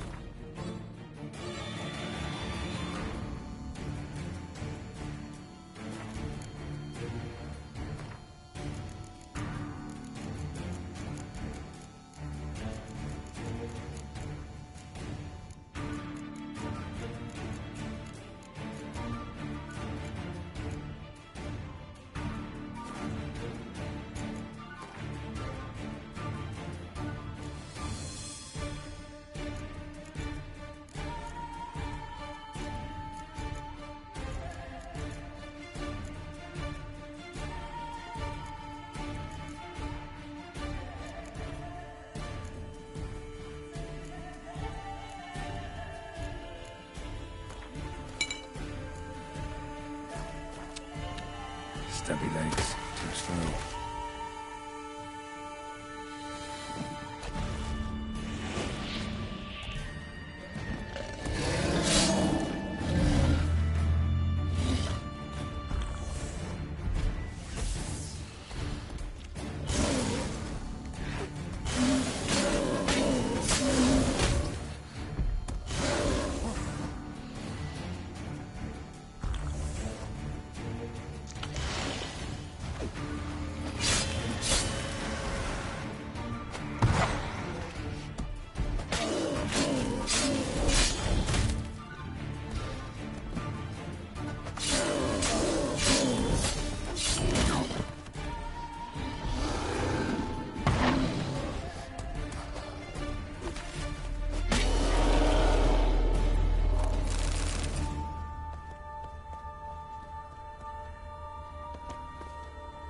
Stubby legs, too slow.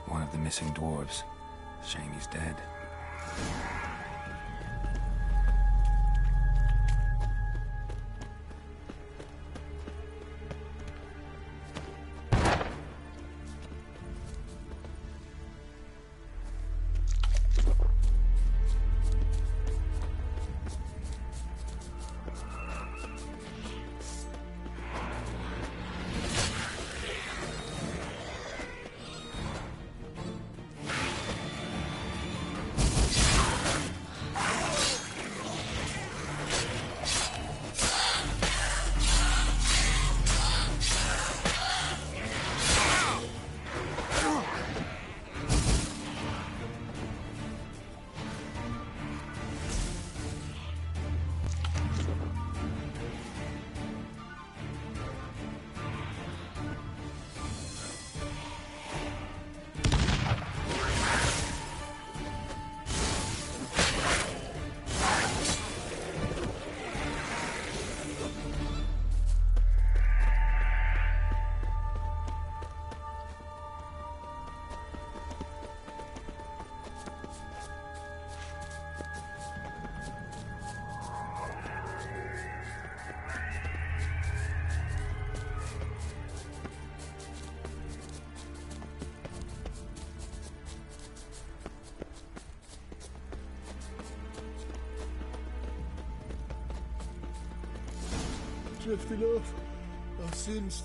One of the missing dwarves. Shame he's dead. Drifting off. Our sins.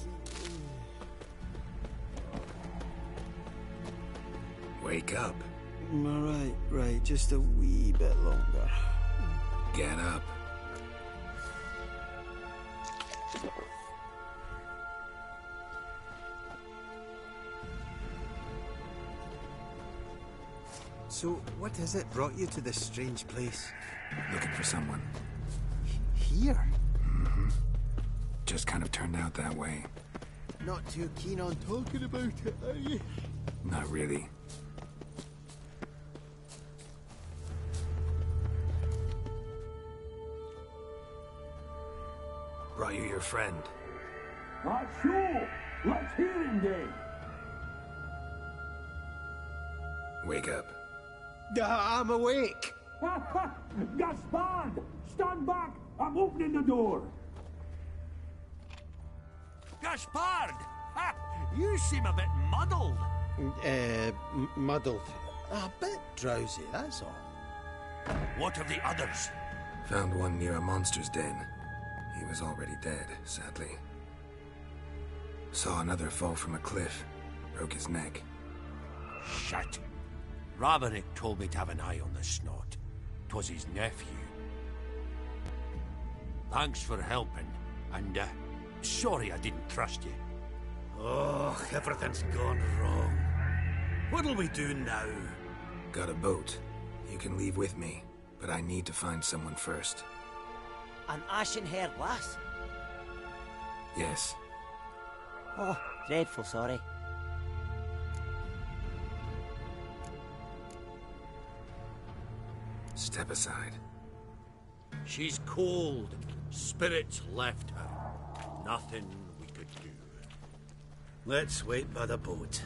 Wake up. Right. Just a wee bit longer. Get up. So, what is it brought you to this strange place? Looking for someone. Here? Mm-hmm. Just kind of turned out that way. Not too keen on talking about it, are you? Not really. Brought you your friend. Not sure. Let's hear him then. Wake up. I'm awake. Gaspard! Stand back! I'm opening the door. Gaspard! Ha! You seem a bit muddled. Muddled. A bit drowsy, that's all. What of the others? Found one near a monster's den. he was already dead, sadly. Saw another fall from a cliff. Broke his neck. Shit. Roderick told me to have an eye on the snot. 'Twas his nephew. Thanks for helping, and sorry I didn't trust you. Oh, everything's gone wrong. What'll we do now? Got a boat. You can leave with me, but I need to find someone first. An ashen-haired lass? Yes. Oh, dreadful sorry. Step aside. She's cold. Spirits left her. Nothing we could do. Let's wait by the boat.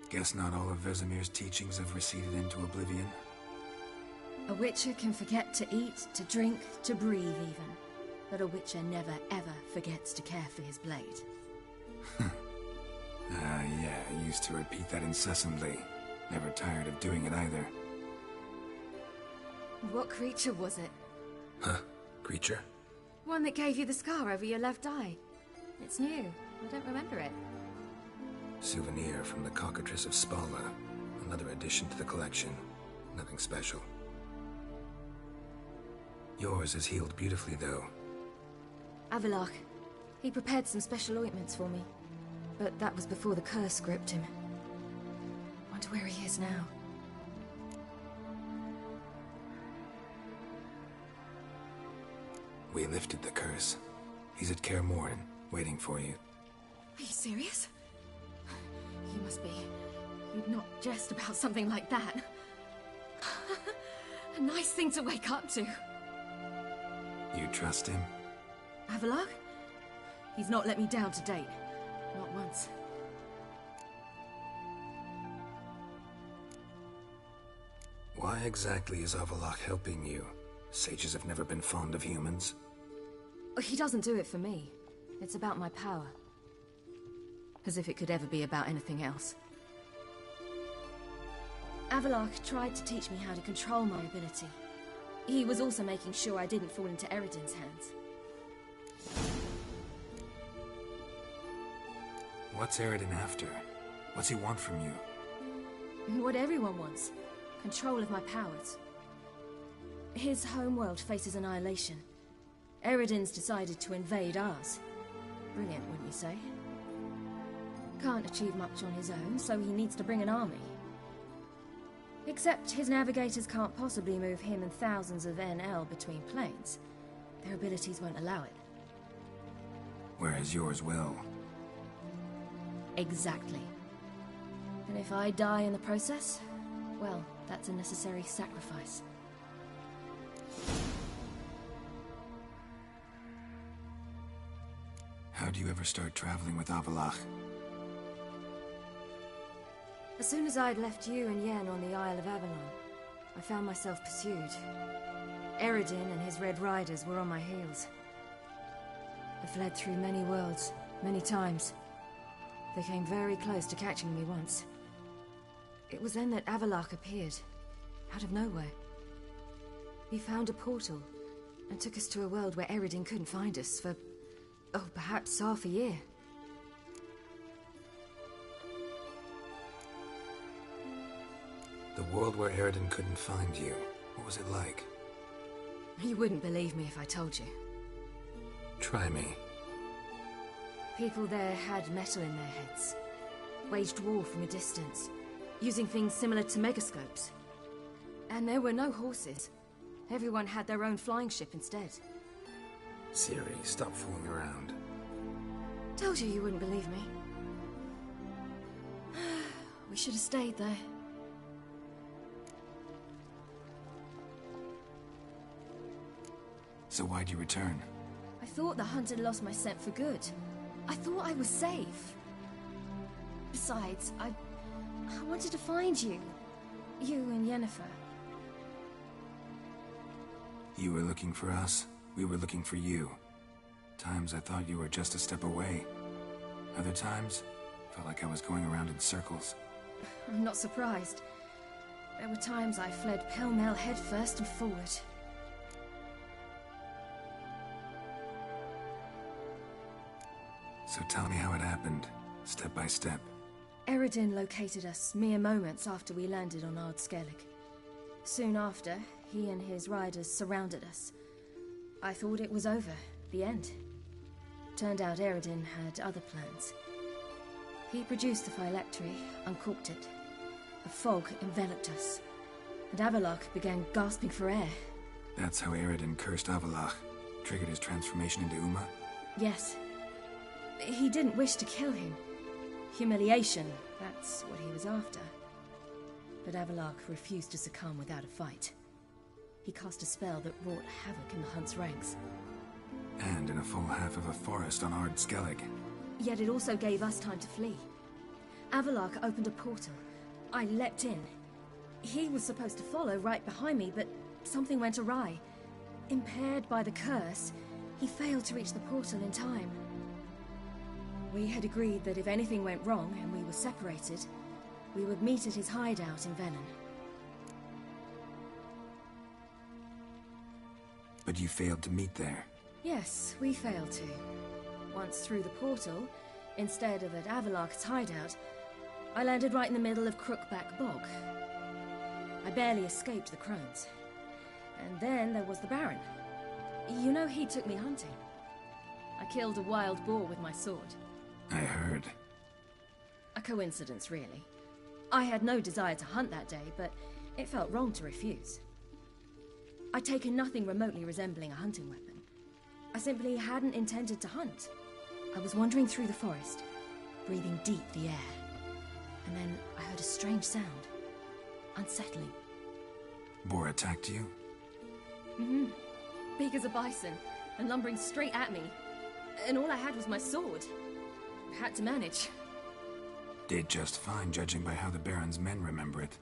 Guess not all of Vesemir's teachings have receded into oblivion. A witcher can forget to eat, to drink, to breathe even. But a witcher never ever forgets to care for his blade. Yeah, I used to repeat that incessantly. Never tired of doing it either. What creature was it? Huh? Creature? One that gave you the scar over your left eye. It's new. I don't remember it. Souvenir from the cockatrice of Spala. Another addition to the collection. Nothing special. Yours is healed beautifully, though. Avalach. He prepared some special ointments for me. But that was before the curse gripped him. Wonder where he is now. We lifted the curse. He's at Kaer Morhen, waiting for you. Are you serious? You must be. You'd not jest about something like that. A nice thing to wake up to. You trust him? Avalach? He's not let me down to date. Not once. Why exactly is Avallac'h helping you? Sages have never been fond of humans. He doesn't do it for me. It's about my power. As if it could ever be about anything else. Avallac'h tried to teach me how to control my ability. He was also making sure I didn't fall into Eredin's hands. What's Eredin after? What's he want from you? What everyone wants. Control of my powers. His homeworld faces annihilation. Eredin's decided to invade ours. Brilliant, wouldn't you say? Can't achieve much on his own, so he needs to bring an army. Except his navigators can't possibly move him and thousands of NL between planes. Their abilities won't allow it. Whereas yours will. Exactly. And if I die in the process, well, that's a necessary sacrifice. How'd you ever start traveling with Avallac'h? As soon as I'd left you and Yen on the Isle of Avalon, I found myself pursued. Eredin and his Red Riders were on my heels. I fled through many worlds, many times. They came very close to catching me once. It was then that Avallac'h appeared, out of nowhere. He found a portal, and took us to a world where Eredin couldn't find us for, oh, perhaps half a year. The world where Eredin couldn't find you, what was it like? You wouldn't believe me if I told you. Try me. People there had metal in their heads, waged war from a distance, using things similar to megascopes. And there were no horses. Everyone had their own flying ship instead. Ciri, stop fooling around. Told you you wouldn't believe me. We should have stayed there. So why'd you return? I thought the hunt had lost my scent for good. I thought I was safe. Besides, I wanted to find you. You and Yennefer. You were looking for us, we were looking for you. Times I thought you were just a step away. Other times, felt like I was going around in circles. I'm not surprised. There were times I fled pell-mell headfirst and forward. So tell me how it happened, step by step. Eredin located us mere moments after we landed on Ard Skellig. Soon after, he and his riders surrounded us. I thought it was over, the end. Turned out Eredin had other plans. He produced the phylactery, uncorked it. A fog enveloped us, and Avallac'h began gasping for air. That's how Eredin cursed Avallac'h, triggered his transformation into Uma? Yes. He didn't wish to kill him. Humiliation, that's what he was after. But Avallac'h refused to succumb without a fight. He cast a spell that wrought havoc in the hunt's ranks. And in a full half of a forest on Ard Skellig. Yet it also gave us time to flee. Avallac'h opened a portal. I leapt in. He was supposed to follow right behind me, but something went awry. Impaired by the curse, he failed to reach the portal in time. We had agreed that if anything went wrong and we were separated, we would meet at his hideout in Venom. But you failed to meet there. Yes, we failed to. Once through the portal, instead of at Avallac'h's hideout, I landed right in the middle of Crookback Bog. I barely escaped the crones. And then there was the Baron. You know, he took me hunting. I killed a wild boar with my sword. I heard. A coincidence, really. I had no desire to hunt that day, but it felt wrong to refuse. I'd taken nothing remotely resembling a hunting weapon. I simply hadn't intended to hunt. I was wandering through the forest, breathing deep the air. And then I heard a strange sound. Unsettling. Boar attacked you? Mm-hmm. Big as a bison, and lumbering straight at me. And all I had was my sword. Had to manage. Did just fine, judging by how the Baron's men remember it.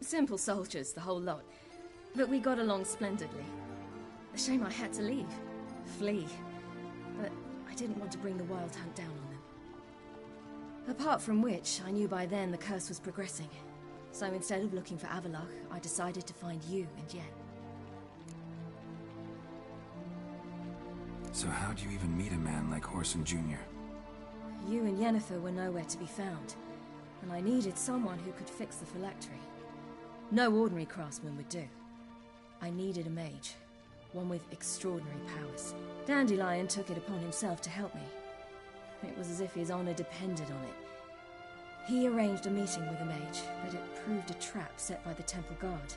Simple soldiers, the whole lot. But we got along splendidly. A shame I had to leave. Flee. But I didn't want to bring the Wild Hunt down on them. Apart from which, I knew by then the curse was progressing. So instead of looking for Avallac'h, I decided to find you and Yen. So how'd you even meet a man like Whoreson Jr.? You and Yennefer were nowhere to be found, and I needed someone who could fix the phylactery. No ordinary craftsman would do. I needed a mage, one with extraordinary powers. Dandelion took it upon himself to help me. It was as if his honor depended on it. He arranged a meeting with a mage, but it proved a trap set by the temple guard.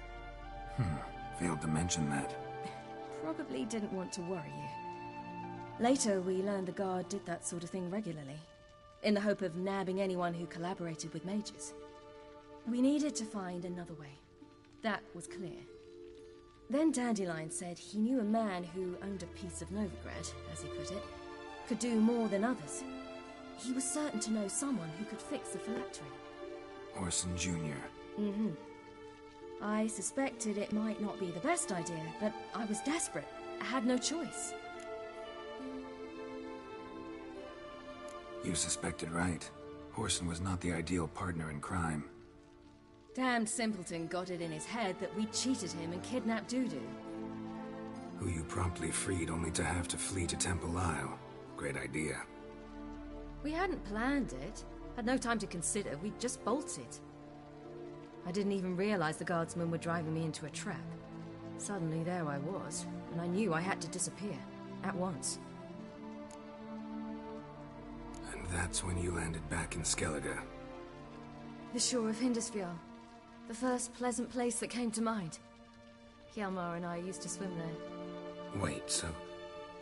Failed to mention that. Probably didn't want to worry you. Later, we learned the guard did that sort of thing regularly, in the hope of nabbing anyone who collaborated with mages. We needed to find another way. That was clear. Then Dandelion said he knew a man who owned a piece of Novigrad, as he put it, could do more than others. He was certain to know someone who could fix the phylactery. Whoreson Jr. Mm-hmm. I suspected it might not be the best idea, but I was desperate. I had no choice. You suspected right. Whoreson was not the ideal partner in crime. Damned simpleton got it in his head that we cheated him and kidnapped Dudu. Who you promptly freed only to have to flee to Temple Isle. Great idea. We hadn't planned it. Had no time to consider. We just bolted. I didn't even realize the guardsmen were driving me into a trap. Suddenly there I was, and I knew I had to disappear. At once. And that's when you landed back in Skellige. The shore of Hindisfjall. The first pleasant place that came to mind. Hjalmar and I used to swim there. Wait, so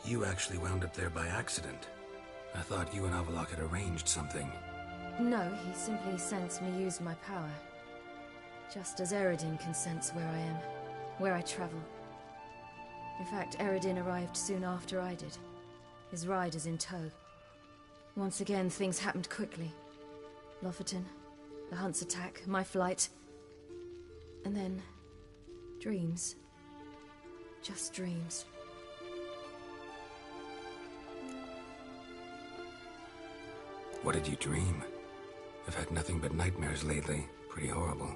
you actually wound up there by accident? I thought you and Avallac'h had arranged something. No, he simply sensed me use my power. Just as Eredin can sense where I am, where I travel. In fact, Eredin arrived soon after I did. His riders in tow. Once again, things happened quickly. Lofoten, the Hunt's attack, my flight. And then, dreams. Just dreams. What did you dream? I've had nothing but nightmares lately. Pretty horrible.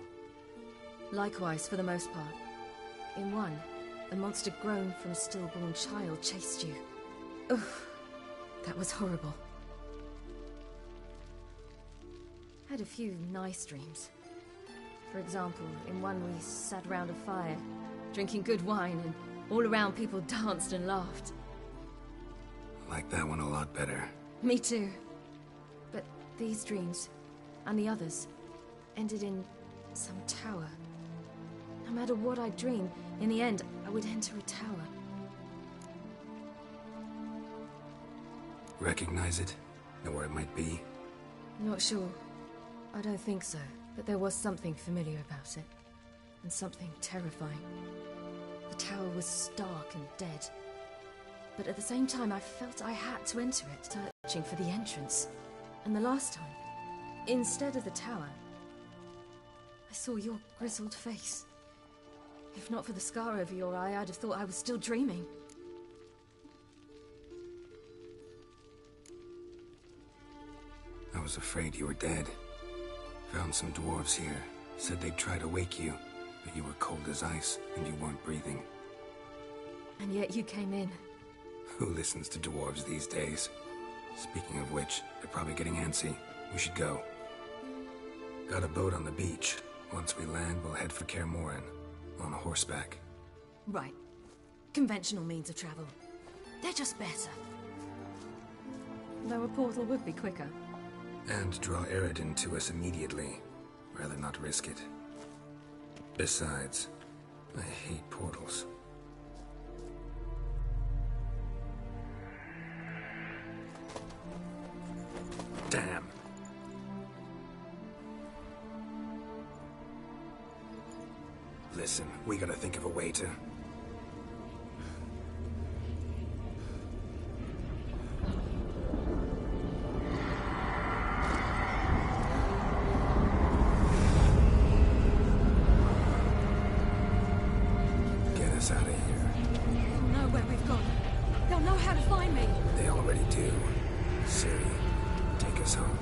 Likewise, for the most part. In one, a monster grown from a stillborn child chased you. Ugh, that was horrible. Had a few nice dreams. For example, in one we sat around a fire, drinking good wine, and all around people danced and laughed. I like that one a lot better. Me too. But these dreams, and the others, ended in some tower. No matter what I dreamed, in the end, I would enter a tower. Recognize it? Know where it might be? Not sure. I don't think so, but there was something familiar about it. And something terrifying. The tower was stark and dead. But at the same time, I felt I had to enter it, searching for the entrance. And the last time, instead of the tower, I saw your grizzled face. If not for the scar over your eye, I'd have thought I was still dreaming. I was afraid you were dead. Found some dwarves here. Said they'd try to wake you, but you were cold as ice and you weren't breathing. And yet you came in. Who listens to dwarves these days? Speaking of which, they're probably getting antsy. We should go. Got a boat on the beach. Once we land, we'll head for Kaer Morhen. On horseback. Right. Conventional means of travel. They're just better. Though a portal would be quicker. And draw Eredin to us immediately. Rather not risk it. Besides, I hate portals. Damn. Listen, we gotta think of a way to... where we've gone. They'll know how to find me. They already do. Ciri, take us home.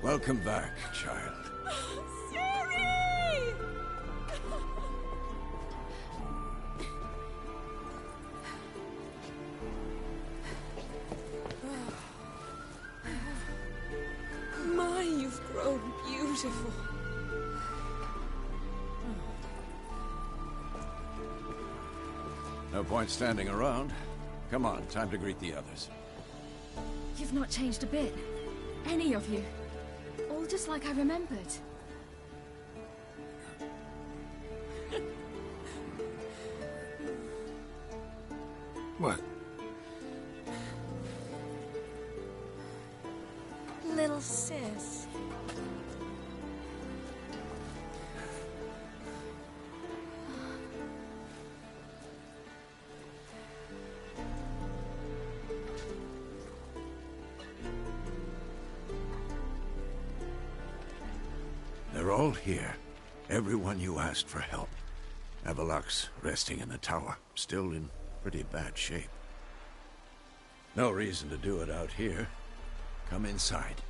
Welcome back, child. Ciri! My, you've grown beautiful. No point standing around. Come on, time to greet the others. You've not changed a bit. Any of you. All just like I remembered. What? Little sis. They're all here. Everyone you asked for help. Avalok's resting in the tower, still in pretty bad shape. No reason to do it out here. Come inside.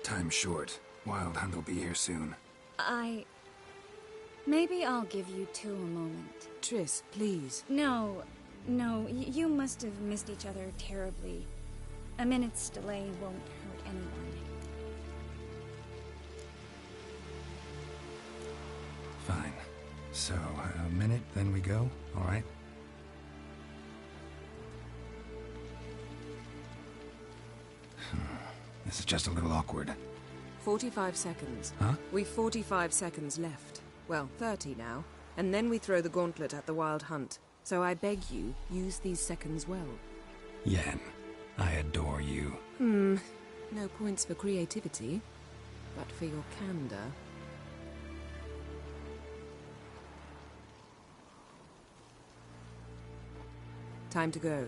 Time's short. Wild Hunt will be here soon. Maybe I'll give you two a moment. Triss, please. No, you must have missed each other terribly. A minute's delay won't hurt anyone. Fine. So, a minute, then we go, all right? This is just a little awkward. 45 seconds. Huh? We've 45 seconds left. Well, 30 now. And then we throw the gauntlet at the Wild Hunt. So I beg you, use these seconds well. Yen, I adore you. No points for creativity, but for your candor. Time to go.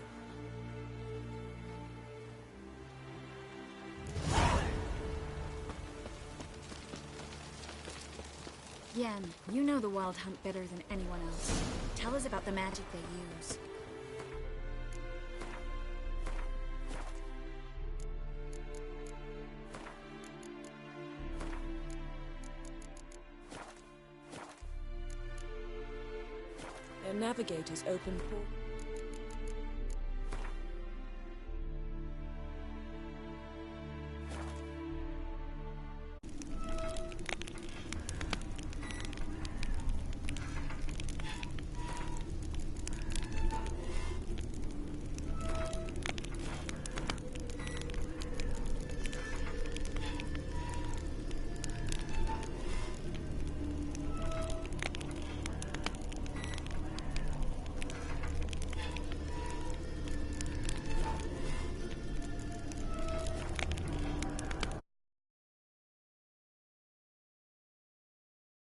Yen, you know the Wild Hunt better than anyone else. Tell us about the magic they use. Their navigators open portals.